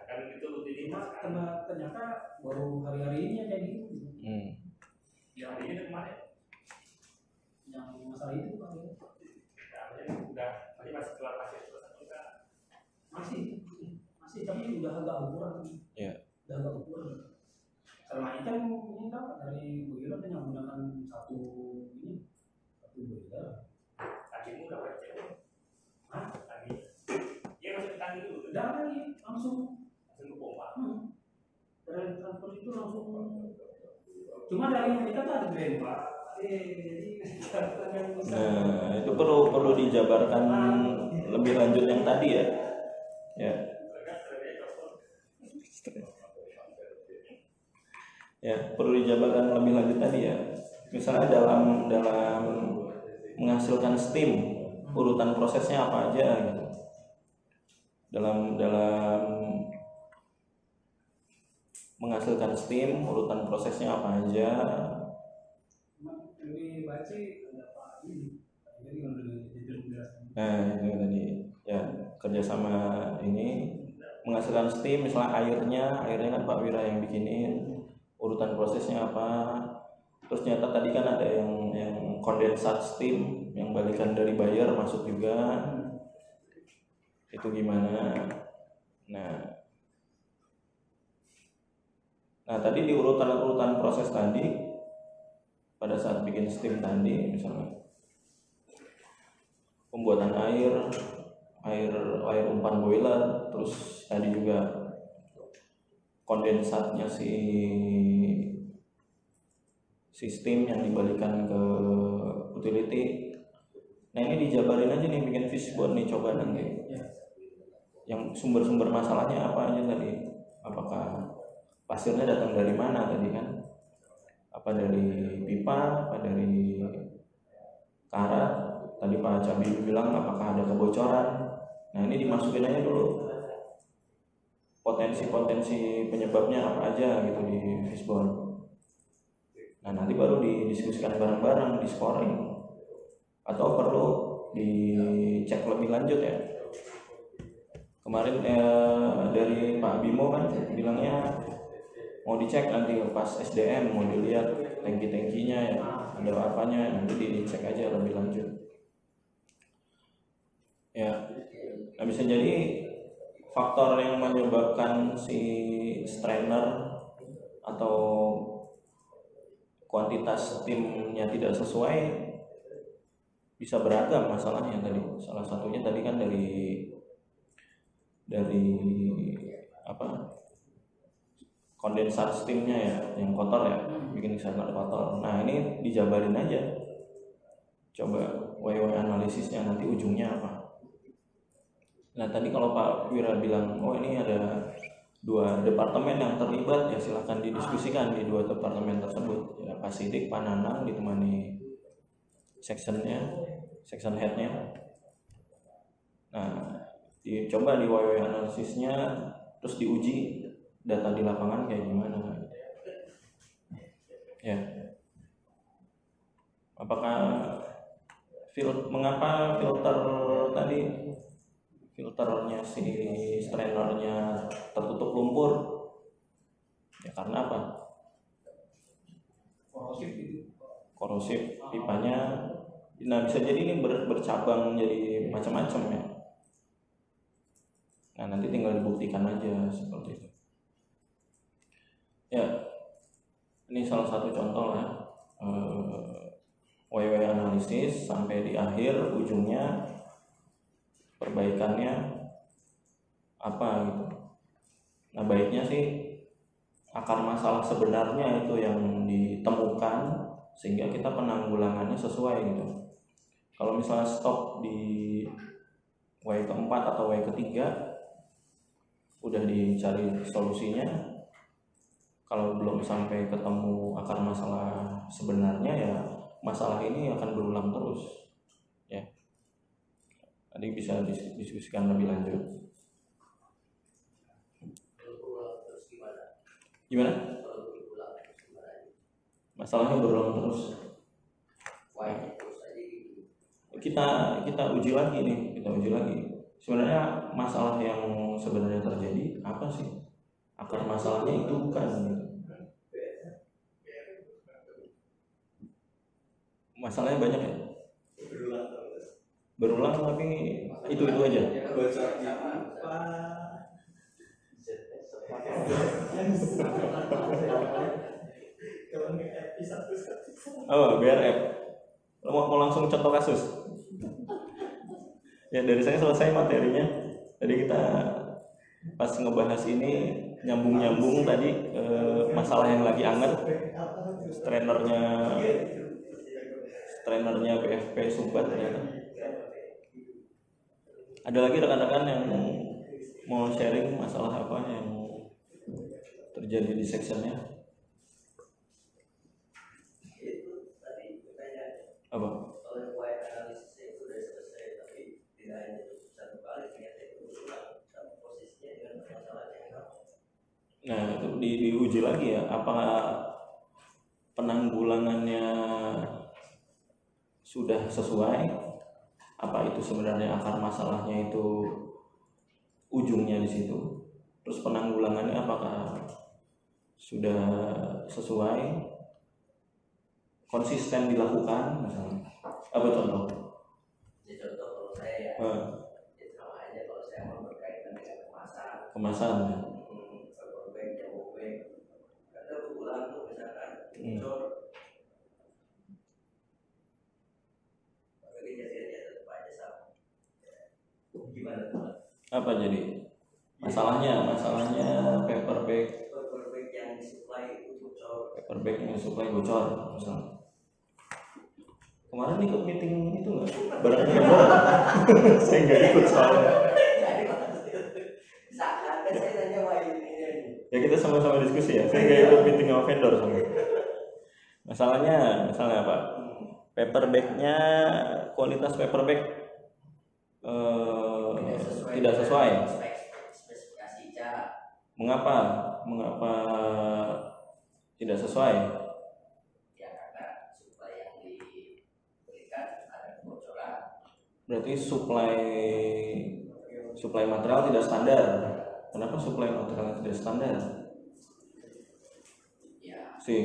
Kan itu rutinitas
Ternyata baru hari-hari ini kayak gitu.
Yang ini kemarin
Yang masalah itu Pak.
udah masih keluar pasir terus atau enggak?
Masih tapi udah agak berkurang.
Iya.
Udah agak berkurang. Karena itu ini dapat dari boiler yang menggunakan satu boiler.
Tadimu udah bercek. Tadi. Iya masih ditanggi dulu.
Udah lagi langsung
ke pompa.
Dari transport itu langsung. Cuma dari kita tuh ada drain Pak.
Nah itu perlu dijabarkan lebih lanjut yang tadi ya. Ya perlu dijabarkan lebih lanjut tadi ya. Misalnya dalam menghasilkan steam, urutan prosesnya apa aja gitu. Dalam menghasilkan steam, urutan prosesnya apa aja.
Lebih baik sih ada Pak ini. Jadi
Nah itu tadi ya kerjasama ini menghasilkan steam, misalnya airnya kan Pak Wira yang bikinin, urutan prosesnya apa. Terus ternyata tadi kan ada yang kondensat steam yang balikan dari buyer masuk juga, itu gimana. Nah tadi di urutan proses tadi pada saat bikin steam tadi, misalnya pembuatan air umpan boiler, terus tadi juga kondensatnya sistem yang dibalikan ke utility. Nah ini dijabarin aja nih, bikin fishbone nih, coba nanti yang sumber-sumber masalahnya apa aja tadi. Apakah pasirnya datang dari mana tadi kan, apa dari pipa, apa dari karat. Tadi Pak Cabi bilang apakah ada kebocoran. Nah ini dimasukin aja dulu potensi penyebabnya apa aja gitu di fishbone. Nah nanti baru didiskusikan bareng-bareng, di scoring, atau perlu dicek lebih lanjut ya. Kemarin dari Pak Bimo kan bilangnya mau dicek nanti pas SDM, mau dilihat tangki-tangkinya ya, ada apanya, nanti dicek aja lebih lanjut. Ya, nah bisa jadi faktor yang menyebabkan si strainer atau kuantitas timnya tidak sesuai bisa beragam masalahnya tadi. Salah satunya tadi kan dari kondensat steamnya ya, yang kotor ya, bikin sangat kotor. Nah ini dijabarin aja, coba analisisnya nanti ujungnya apa. Nah tadi kalau Pak Wira bilang, oh ini ada 2 departemen yang terlibat, ya silahkan didiskusikan di 2 departemen tersebut ya. Pak Sidik, Pak Nanang ditemani section headnya. Nah, dicoba di YW analisisnya, terus diuji data di lapangan kayak gimana. Ya, apakah mengapa filternya si strainernya tertutup lumpur? Ya karena apa? Korosif pipanya. Nah, bisa jadi ini bercabang jadi macam-macam ya. Nah, nanti tinggal dibuktikan aja seperti itu. Ya, ini salah satu contoh lah. YW analisis sampai di akhir ujungnya perbaikannya apa gitu. Nah, baiknya sih akar masalah sebenarnya itu yang ditemukan sehingga kita penanggulangannya sesuai gitu. Kalau misalnya stop di Y keempat atau Y ketiga, udah dicari solusinya, kalau belum sampai ketemu akar masalah sebenarnya, ya masalah ini akan berulang terus. Ya, tadi bisa diskusikan lebih lanjut. Gimana? Masalahnya berulang terus. Kita uji lagi nih, sebenarnya masalah yang sebenarnya terjadi apa sih? Akar masalahnya itu bukan gitu. Masalahnya banyak ya, berulang tapi itu aja. Oh, BRF. Mau langsung contoh kasus? Ya, dari saya selesai materinya. Jadi kita pas ngebahas ini nyambung tadi masalah yang lagi anget, trainernya BFP Sumbat ternyata. Ada lagi rekan-rekan yang mau sharing masalah apa yang terjadi di sectionnya? Apa?
Kalau Y analisisnya itu sudah selesai, tapi tidak hanya satu kali, ternyata itu berulang sama posisinya dengan permasalahan yang sama.
Nah, itu diuji lagi ya, apa penanggulangannya sudah sesuai, apa itu sebenarnya akar masalahnya itu ujungnya di situ, terus penanggulangannya apakah sudah sesuai, konsisten dilakukan misalnya. Apa contoh?
Ya, contoh kalau saya ya sama aja kalau saya mau berkaitan dengan kemasan
ya.
Paperback, jambobek, karena berulang tuh misalkan bocor, maka kejadiannya tetap aja sama. Gimana tuh?
Apa jadi masalahnya paperback
yang disuplai itu bocor.
Paperback yang disuplai bocor misalnya. Kemarin ikut meeting itu nggak? Barang vendor. Saya nggak ikut soalnya.
Kan saya tanya wah ini.
Ya kita sama-sama diskusi ya. Saya nggak ikut meeting sama vendor sama. Masalahnya apa? Paperbacknya, kualitas paperback tidak sesuai.
Spesifikasi cara.
Mengapa tidak sesuai?
Ya karena suplai yang diberikan ada kebocoran.
Berarti suplai material tidak standar. Kenapa suplai material tidak standar?
Ya.
Si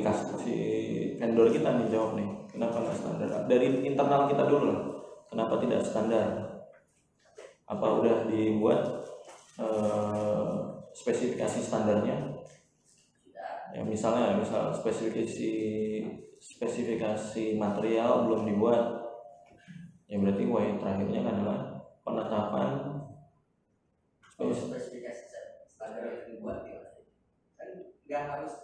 vendor kita nih jawab nih, kenapa nggak standar? Dari internal kita dulu lah, kenapa tidak standar? Apa udah dibuat spesifikasi standarnya? Ya misal spesifikasi material belum dibuat, ya berarti terakhirnya adalah penetapan
spesifikasi standar yang dibuat ya kan nggak harus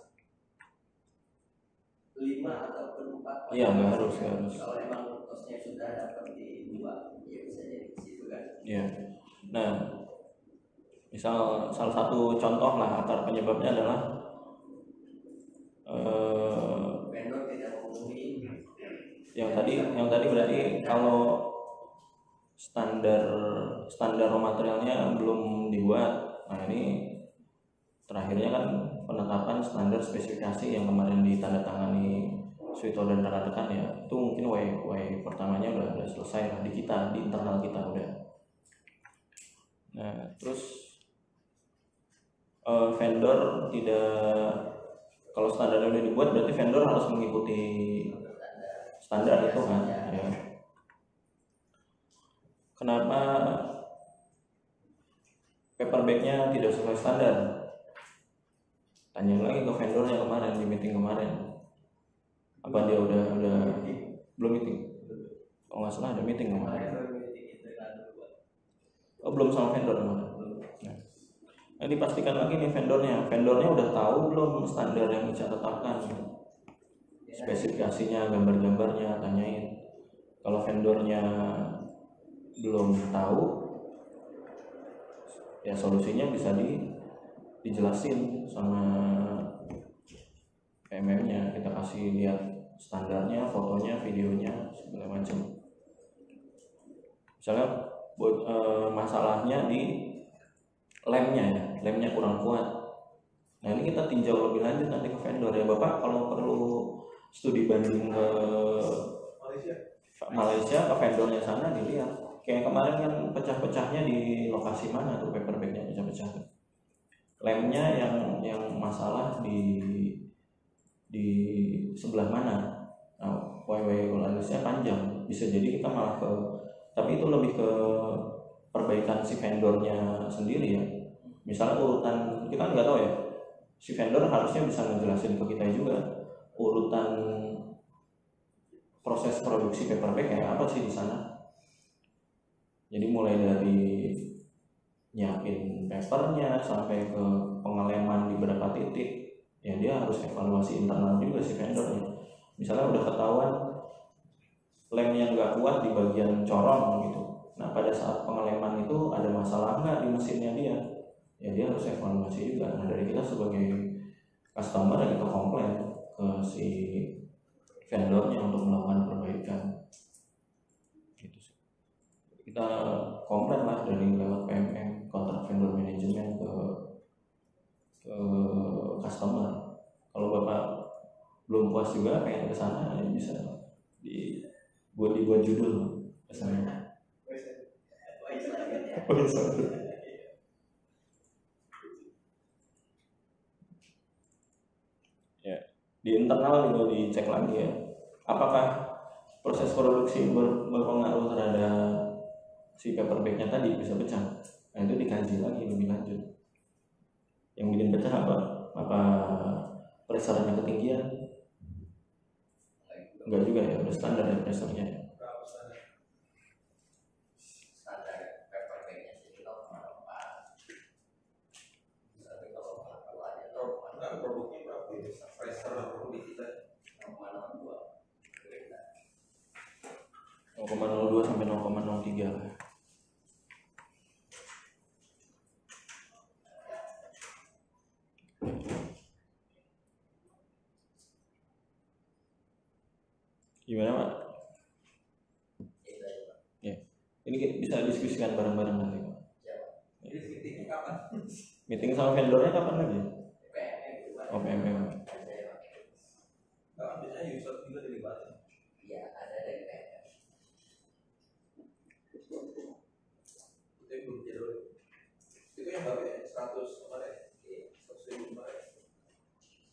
5 ataupun 4.
Iya nggak harus.
Kalau emang kosnya sudah dapat dibuat, ya bisa jadi di situ kan.
Iya. Nah, misal salah satu contoh lah akar penyebabnya adalah
Vendor tidak
Yang tadi berarti kalau standar raw materialnya belum dibuat. Nah ini terakhirnya kan penetapan standar spesifikasi yang kemarin ditandatangani Suito dan rekan-rekan ya. Itu mungkin way pertamanya udah selesai lah di kita, di internal kita udah. Nah terus vendor tidak, kalau standarnya udah dibuat berarti vendor harus mengikuti standar itu kan ya. Kenapa paper bag-nya tidak sesuai standar? Tanya lagi ke vendornya kemarin di meeting kemarin. Apa dia udah belum meeting? Oh nggak salah ada meeting kemarin. Oh belum sama vendor kemarin. Nah, dipastikan lagi nih vendornya udah tahu belum standar yang Ica tetapkan? Spesifikasinya, gambar-gambarnya, tanyain. Kalau vendornya belum tahu, ya solusinya bisa dijelasin sama PMM-nya. Kita kasih lihat standarnya, fotonya, videonya, segala macam. Misalnya masalahnya di lemnya kurang kuat. Nah ini kita tinjau lebih lanjut nanti ke vendor ya Bapak. Kalau perlu studi banding ke Malaysia ke vendornya sana dilihat. Kayak kemarin kan pecah-pecahnya di lokasi mana tuh paper bag-nya pecah-pecah. Lemnya yang masalah di sebelah mana. Nah, analisnya panjang. Bisa jadi kita malah tapi itu lebih ke perbaikan si vendornya sendiri ya. Misalnya urutan kita nggak tahu ya. Si vendor harusnya bisa ngejelasin ke kita juga urutan proses produksi paper bag kayak apa sih di sana. Jadi mulai dari nyiapin papernya sampai ke pengeleman di beberapa titik, ya dia harus evaluasi internal juga si vendornya. Misalnya udah ketahuan lem yang nggak kuat di bagian corong gitu. Nah pada saat pengeleman itu ada masalah nggak di mesinnya dia? Ya dia harus evaluasi juga. Nah dari kita sebagai customer kita komplain ke si vendornya untuk melakukan perbaikan. Kita komplain lah dari lewat PMM, kontrak vendor manajemen ke customer. Kalau Bapak belum puas juga pengen ke sana ya bisa dibuat judul kesannya. Ya, di internal juga dicek lagi ya. Apakah proses produksi berpengaruh terhadap si paper bag-nya tadi bisa pecah. Nah itu dikaji lagi lebih lanjut. Yang bikin pecah apa pressure-nya ketinggian? Enggak juga ya, udah standar ya pressure-nya.
Standar paper bag-nya sih 0,4. Tapi kalau keluarnya itu produknya berapa ya? Pressure di kita 0,02.
0,02 sampai 0,03 lah. Gimana Pak? Ya, ini bisa diskusikan bareng-bareng nanti Pak.
Jadi meetingnya kapan?
Meeting sama vendornya kapan lagi? Oh PMM.
Kalau biasanya user juga dilibatkan. Iya, ada dari PMM. Itu yang belum jadwal. Itu yang baru ya, 100 kemarin. 100.000 kemarin.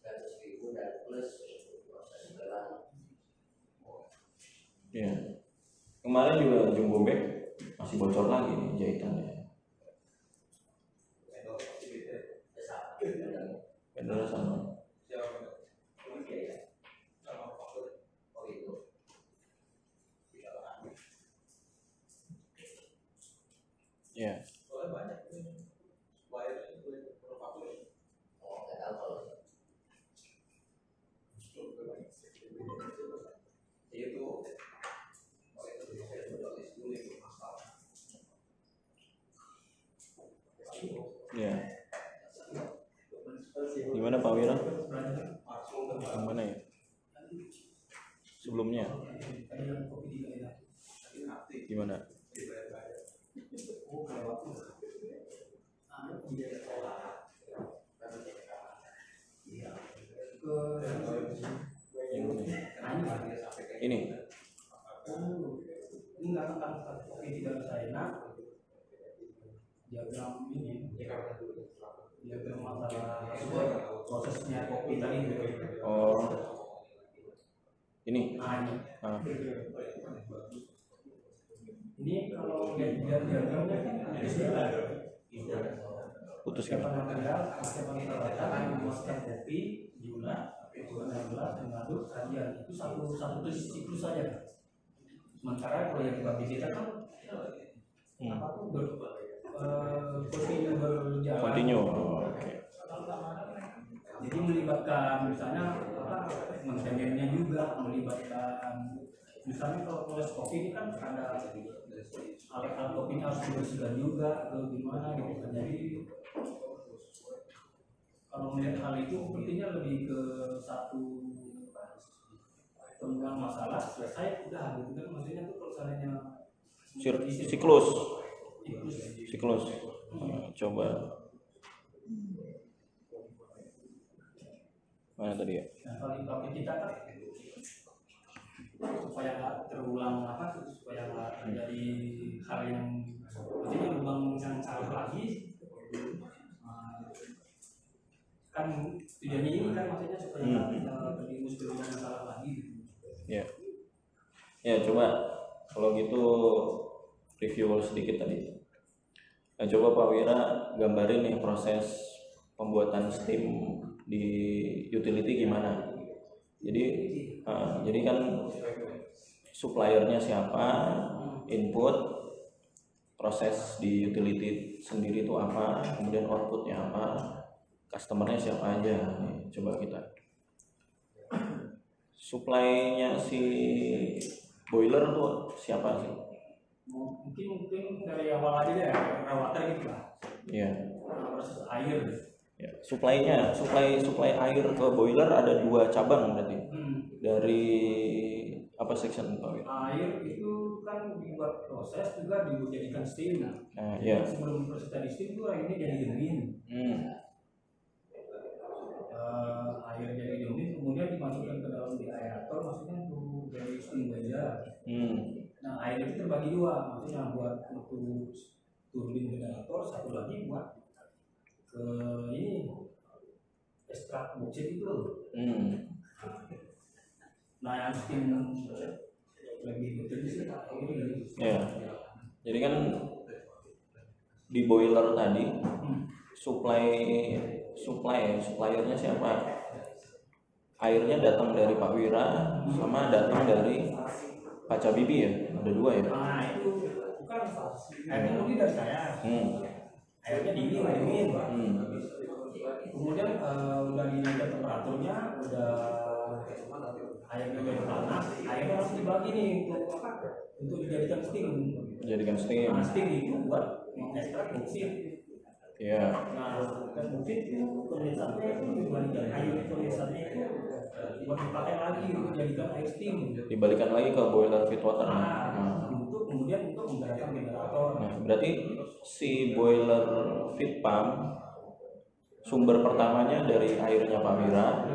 100.000 dan plus proses gelang.
Ya. Kemarin juga jumbo bag masih bocor lagi nih jahitannya. Vendor sama. Ya.
Soalnya banyak supplier itu manufaktur. Oh, nggak tahu kalau itu
Ya. Gimana Pak Wira? Yang mana ya?
sebelumnya. Gimana? Ini
enggak tentang kopi tidak saya enak, diagram ini, diagram masalah prosesnya kopi tadi.
oh ini
Ini kalau lihat diagramnya
putus
siapa
gimana?
material, siapa peralatan, memasukkan kopi, gula, gelas, dan madu, sajian itu satu siklus saja. Sementara kalau yang di kita kan apa tuh berjalan.
Continue. Oke.
Jadi melibatkan misalnya maintenance-nya juga, melibatkan misalnya kalau proses kopi ini kan ada alat-alat kopi harus dibersihkan juga atau gimana gitu kan. Jadi kalau melihat hal itu sepertinya lebih ke satu temuan masalah selesai udah gitu kan, maksudnya tuh kalau seandainya
siklus. Coba mana tadi ya?
Nah, kalau di kopi kita kan supaya nggak terulang supaya nggak terjadi hal yang maksudnya lubang yang salah lagi, kan tujuannya ini kan maksudnya supaya nggak terlibat dengan masalah lagi gitu.
Ya coba kalau gitu review sedikit tadi. Nah, coba Pak Wira gambarin nih proses pembuatan steam di utility gimana. Jadi kan suppliernya siapa, input, proses di utility sendiri itu apa, kemudian outputnya apa, customernya siapa aja. Nih, coba kita supply-nya si boiler tuh siapa sih?
Mungkin dari awal aja ya, water gitu lah.
Iya.
Proses air.
Ya, supply air ke boiler ada 2 cabang berarti. Dari apa section Pak?
Air itu kan dibuat proses juga dijadikan steam.
Nah, ya.
Sebelum proses tadi steam itu airnya jadi dingin. Air jadi dingin kemudian dimasukkan ke dalam di aerator, maksudnya untuk dari steam boiler. Nah, air itu terbagi 2, maksudnya buat untuk turbin generator, satu lagi buat ke ini ekstrak boksit itu. Nah, yang steam lebih betul sih ini.
Ya. Jadi kan di boiler tadi suppliernya siapa? Airnya datang dari Pak Wira sama datang dari Pak Cabibi ya, ada 2 ya.
Nah, itu bukan airnya murni dari saya. Airnya dingin. Kemudian udah dinaikkan temperaturnya, udah airnya udah panas, airnya harus dibagi nih untuk dijadikan steam. Nah, steam itu buat ekstrak boksit.
Iya.
Nah, dan boksit itu kondensannya itu dibalikan air kondensannya itu buat dipakai lagi untuk dijadikan air steam.
Dibalikan lagi ke boiler feed water.
Untuk kemudian untuk menggerakkan generator.
Nah, berarti si boiler feed pump sumber pertamanya dari airnya Pak Wira,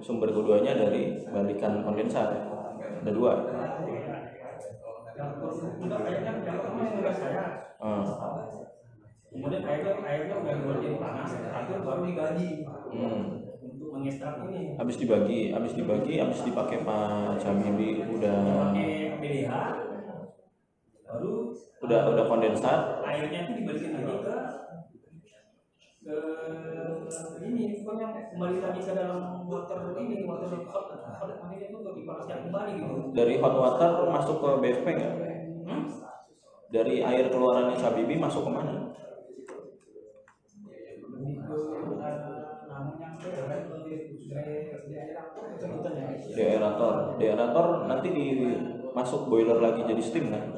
sumber keduanya dari balikan kondensat. Ada 2.
Yang udah airnya yang pertama yang udah saya. Kemudian airnya udah jadi panas, terakhir baru digaji untuk mengekstrak ini.
Habis dipakai Pak Cabibi udah
pakai PDH, baru
udah kondensat.
airnya itu dibalikin lagi ke ini, pokoknya kembali lagi ke dalam water hot itu untuk dipanaskan kembali gitu.
Dari hot water masuk ke BFP nggak? Dari air keluarannya Cabibi masuk ke mana? Deaerator nanti masuk boiler lagi jadi steam kan?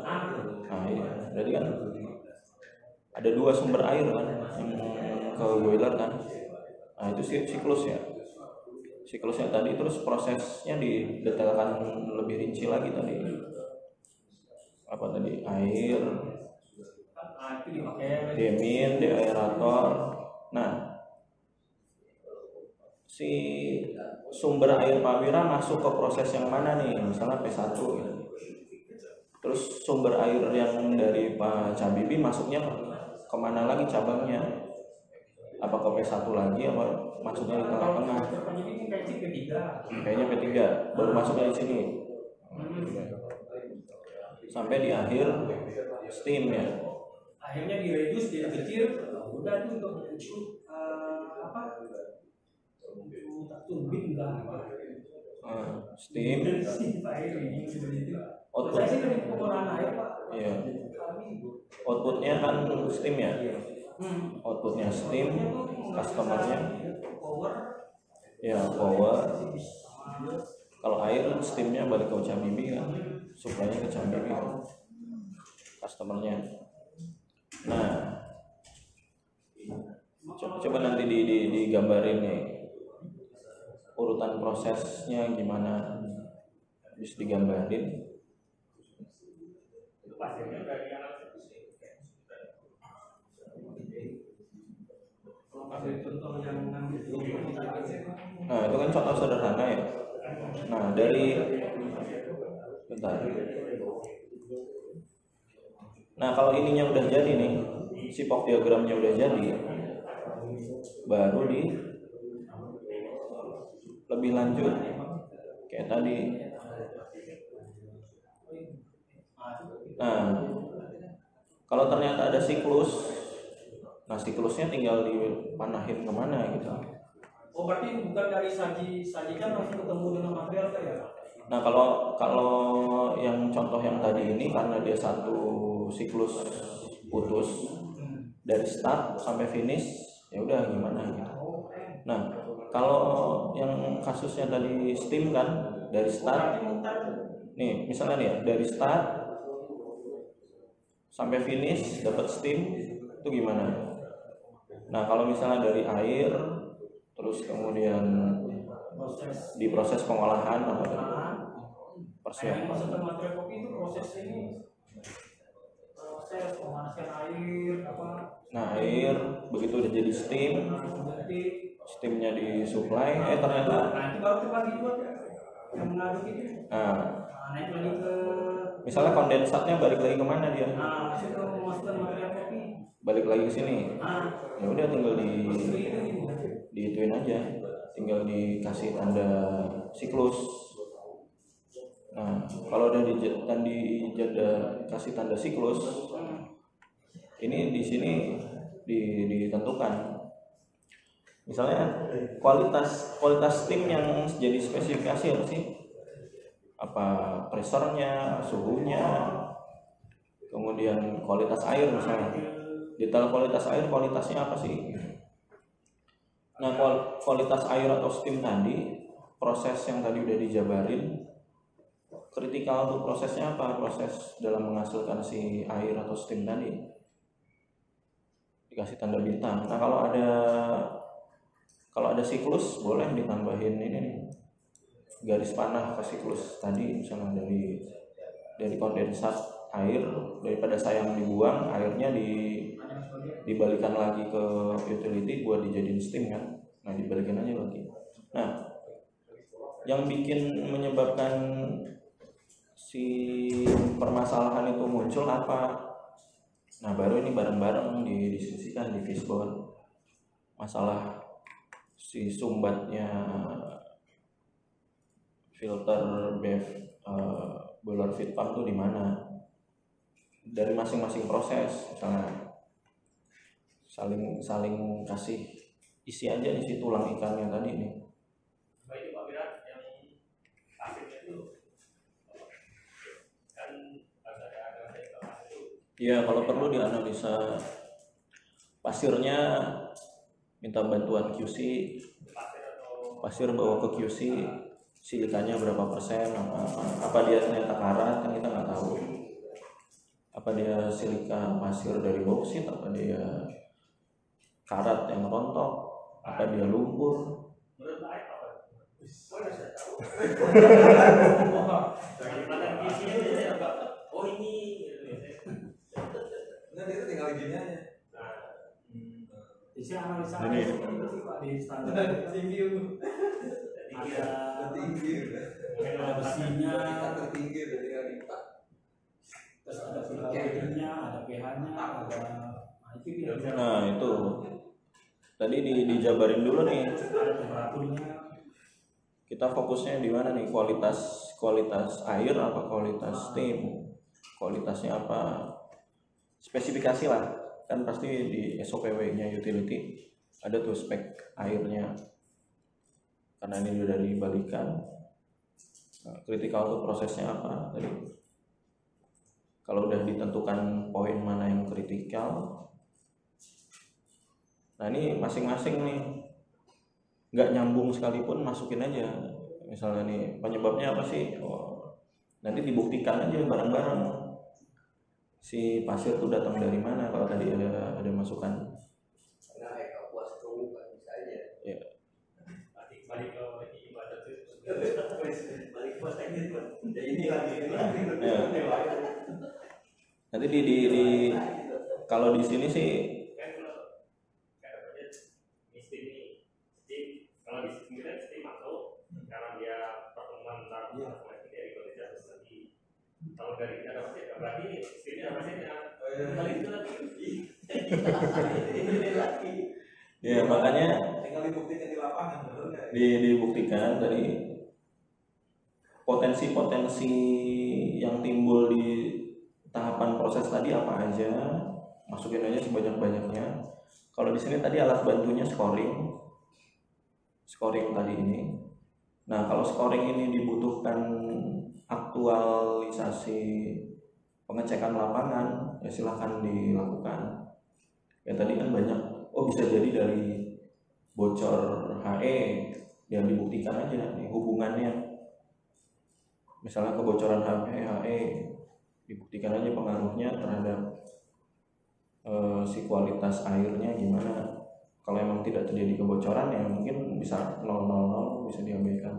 Nah iya, berarti kan ada 2 sumber air kan yang ke boiler kan? Nah itu siklus ya. siklusnya tadi, terus prosesnya didetailkan lebih rinci lagi tadi. Apa tadi? Air,
itu dipakai
demin, deaerator. Nah, si sumber air Pak Wira masuk ke proses yang mana nih? Misalnya P1 gitu. Terus sumber air yang dari Pak Cabibi masuknya kemana lagi cabangnya? Apa ke P1 lagi, apa maksudnya di tengah-tengah? Kayaknya P3, baru masuknya di sini. Sampai di akhir steam ya.
Akhirnya diredus jadi kecil, udah tuh untuk turbin enggak apa.
Steam.
Air ini seperti itu.
Output.
Saya sih dari pengolahan air Pak.
Iya. Outputnya kan steam ya. Outputnya steam, customernya ya power. Kalau air steamnya balik ke Cabibi kan, suplainya ke Cabibi kan, customernya. Nah, coba nanti digambarin nih urutan prosesnya gimana, bisa digambarin.
Itu pasirnya udah dianalisis.
Contoh yang
Nah, itu kan contoh sederhana ya. Nah, dari bentar. Nah, kalau ininya udah jadi nih, si POC diagramnya udah jadi, baru lebih lanjut kayak tadi. Nah, kalau ternyata ada siklus, nah siklusnya tinggal dipanahin kemana gitu.
Oh, berarti bukan dari sajikan langsung ketemu dengan material ya?
Nah, kalau yang contoh yang tadi ini karena dia satu siklus putus dari start sampai finish, ya udah gimana gitu. Nah, kalau yang kasusnya tadi steam kan dari start, nih misalnya nih ya, dari start sampai finish dapat steam itu gimana? Nah, kalau misalnya dari air terus kemudian diproses pengolahan apa tadi? Persiapan.
Material kopi itu proses pemanasan air apa?
Nah, air begitu udah jadi steam, steamnya disuplai, ternyata.
Nah, itu baru terbagi dua yang mengaduk itu.
Nah,
Naik lagi ke.
misalnya kondensatnya balik lagi kemana dia?
Nah, situ memasukkan material kopi.
Balik lagi ke sini.
Nah,
Ya udah tinggal diituin aja, tinggal dikasih tanda siklus. Nah, kalau udah kasih tanda siklus, ini di sini ditentukan. Misalnya kualitas steam yang jadi spesifikasi apa sih? Apa pressernya, suhunya, kemudian kualitas air misalnya. Detail kualitas air, kualitasnya apa sih? Nah, kualitas air atau steam tadi, proses yang tadi udah dijabarin, kritikal untuk prosesnya apa? Proses dalam menghasilkan si air atau steam tadi dikasih tanda bintang. Nah, kalau ada siklus boleh ditambahin ini nih, garis panah ke siklus tadi, misalnya dari kondensat air, daripada sayang dibuang, airnya dibalikan lagi ke utility buat dijadiin steam kan. Nah, dibalikin aja lagi. Nah, yang menyebabkan si permasalahan itu muncul apa? Nah, baru ini bareng-bareng didiskusikan di fishbone. Masalah si sumbatnya filter boiler feed pump itu di mana? Dari masing-masing proses, misalnya saling kasih isi aja isi tulang ikannya tadi nih.
Baik Pak Wira, yang pasirnya itu kan harus ada itu.
Iya, kalau perlu dianalisa pasirnya, minta bantuan QC, pasir bawa ke QC, silikanya berapa persen, apa dia ternyata karat kan kita nggak tahu. Apa dia silika pasir dari boksit, apa dia karat yang rontok, apa dia lumpur.
Menurut saya apa?
tahu.
Bagaimana isinya biasanya apa? Oh ini gitu biasanya.
Nah dia tinggal gini aja.
Isi analisa
Ini.
itu sih Pak di standar
Tinggi
ada
tinggi.
ada besinya,
Kita tertinggi udah tinggal lipat.
terus ada pH-nya, ada pH-nya, ada itu dia.
Nah itu tadi dijabarin dulu nih.
Ada temperaturnya.
Kita fokusnya di mana nih? Kualitas air apa kualitas steam? Kualitasnya apa? Spesifikasi lah. Kan pasti di SOPW-nya utility ada tuh spek airnya. Karena ini udah dibalikan. Nah, kritikal tuh prosesnya apa tadi? Kalau udah ditentukan poin mana yang kritikal, nah ini masing-masing nih nggak nyambung sekalipun masukin aja. Misalnya nih penyebabnya apa sih? Oh, nanti dibuktikan aja bareng-bareng. Si pasir tuh datang dari mana? Kalau tadi ada masukan.
Karena Eka puas tuh kan bisa aja.
Ya.
Balik ke ibadah itu.
Balik puas aja tuh. Ya ini lagi.
Ya. Nanti di kalau di sini sih
Kan kalau kayak apa steam nih, steam kalau di sini kan steam masuk karena dia pertemuan antar sama ini dari kondisi harus lagi. Kalau dari kita dapat sih berarti steamnya apa sih kali itu lagi.
Ini lagi.
ya makanya
Tinggal dibuktikan di lapangan bener nggak?
dibuktikan dari potensi-potensi yang timbul di tahapan proses tadi apa aja, masukin aja sebanyak-banyaknya. Kalau di sini tadi alat bantunya scoring tadi ini. Nah kalau scoring ini dibutuhkan aktualisasi pengecekan lapangan, ya silahkan dilakukan. Ya tadi kan banyak, bisa jadi dari bocor HE, ya dibuktikan aja nih hubungannya. Misalnya kebocoran HE dibuktikan aja pengaruhnya terhadap si kualitas airnya gimana. Kalau emang tidak terjadi kebocoran ya mungkin bisa 000 bisa diabaikan.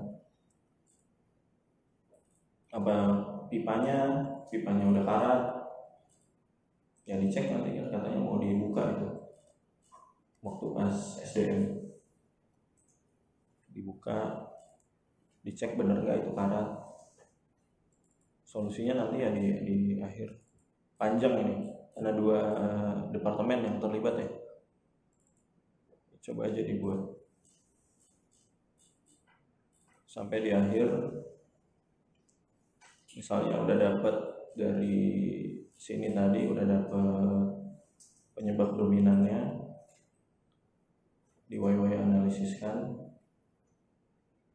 Apa pipanya udah karat, ya dicek nanti kan katanya mau dibuka itu waktu pas SDM dibuka, dicek bener nggak itu karat. Solusinya nanti ya di akhir. Panjang ini, ada 2 departemen yang terlibat ya. Coba aja dibuat sampai di akhir. Misalnya udah dapat dari sini tadi udah dapat penyebab dominannya, di YY analisiskan.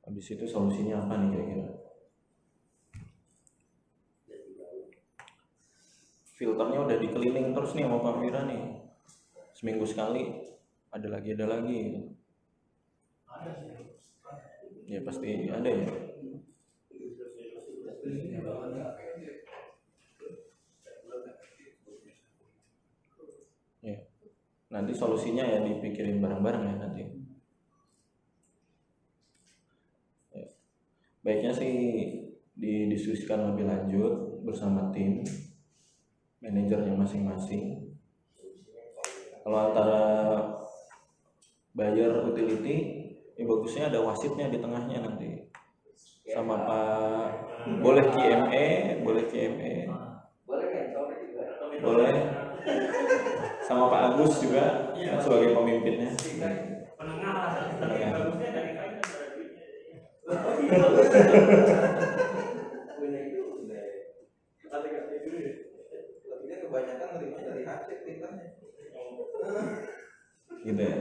Habis itu solusinya apa nih kira-kira? Filternya udah dikeliling terus nih sama Pak Mira nih, seminggu sekali ada lagi
Ada sih.
ya pasti ada ya. Ya nanti solusinya ya dipikirin bareng-bareng ya nanti ya. Baiknya sih didiskusikan lebih lanjut bersama tim manajernya masing-masing. Kalau antara buyer utility, ya bagusnya ada wasitnya di tengahnya nanti. Sama Pak, boleh KME.
Boleh kan coba juga.
Boleh. Sama Pak Agus juga sebagai pemimpinnya.
Penengah lah, tapi bagusnya dari kain dan dari
Punya itu udah. Tapi dia kebanyakan nerimanya dari hasil tintanya.
Gitu ya.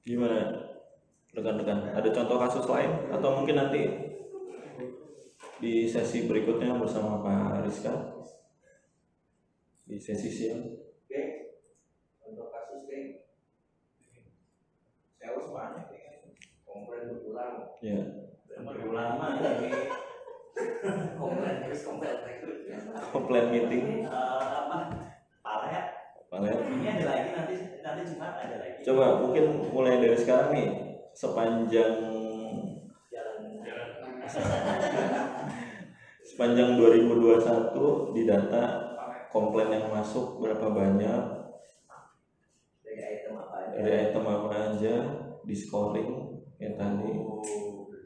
Gimana rekan-rekan? Ada contoh kasus lain atau mungkin nanti di sesi berikutnya bersama Pak Rizka di sesi siang.
Oke, untuk kasus geng, sales banyak nih, komplain berulang.
Ya.
Berulang mah ini komplain terus
Komplain meeting.
apa? Palet.
Palet.
Ini ada lagi nanti
nanti Jumat ada lagi.
Coba mungkin mulai dari sekarang nih, sepanjang sepanjang 2021 didata komplain yang masuk berapa banyak, dari item apa aja, di scoring ya tadi.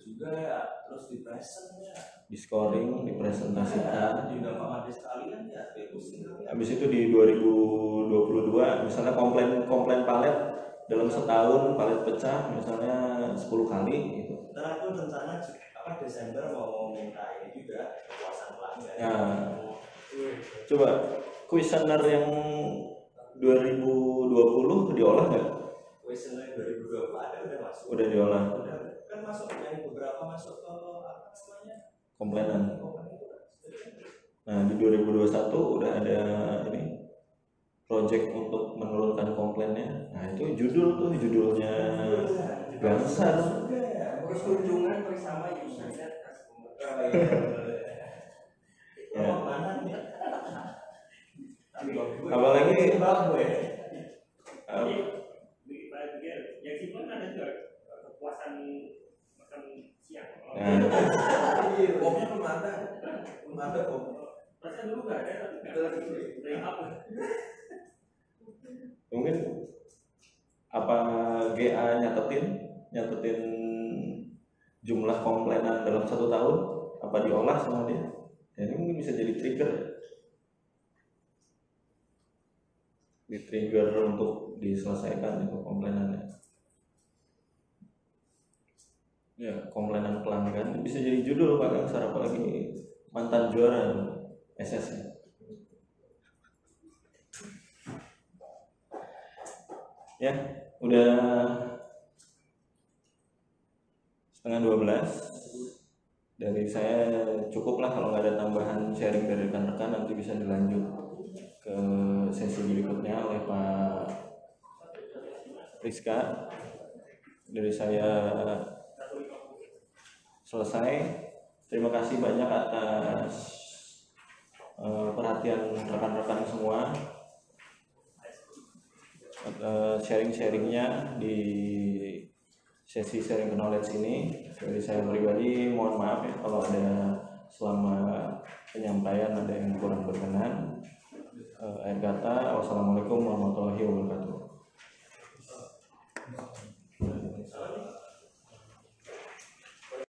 Juga ya, terus di present ya.
Di scoring, dipresentasikan.
Juga Pak Mades sekalian ya, pusing.
Habis itu di 2022 misalnya komplain palet dalam setahun palet pecah misalnya 10 kali gitu.
Ntar aku rencana Desember mau minta ini juga kepuasan pelanggan.
Nah, coba kuesioner yang 2020 diolah nggak?
Kuesioner 2020 ada udah masuk.
Udah diolah.
Udah kan masuk yang beberapa masuk ke apa namanya?
Komplainan. Nah di 2021 udah ada ini project untuk menurunkan komplainnya. Nah itu judulnya Gangsar.
Terus kunjungan bersama user.
Ya.
Apalagi
yang simpel ada juga kepuasan makan siang.
Bomnya belum ada bom.
Perasaan dulu nggak ada, tapi dari apa?
Mungkin apa GA nyatetin jumlah komplainan dalam 1 tahun, apa diolah sama dia? Ya, ini mungkin bisa jadi trigger, di trigger untuk diselesaikan itu komplainannya. Ya, komplainan pelanggan bisa jadi judul Pak Gangsar, apalagi mantan juara SS ya. Ya, udah 11:30. Dari saya cukup lah, kalau nggak ada tambahan sharing dari rekan-rekan nanti bisa dilanjut ke sesi berikutnya oleh Pak Rizka. Dari saya selesai. Terima kasih banyak atas perhatian rekan-rekan semua, sharing-sharingnya di sesi sharing knowledge ini. Dari saya pribadi mohon maaf ya kalau ada selama penyampaian ada yang kurang berkenan. Akhir kata, wassalamualaikum warahmatullahi wabarakatuh.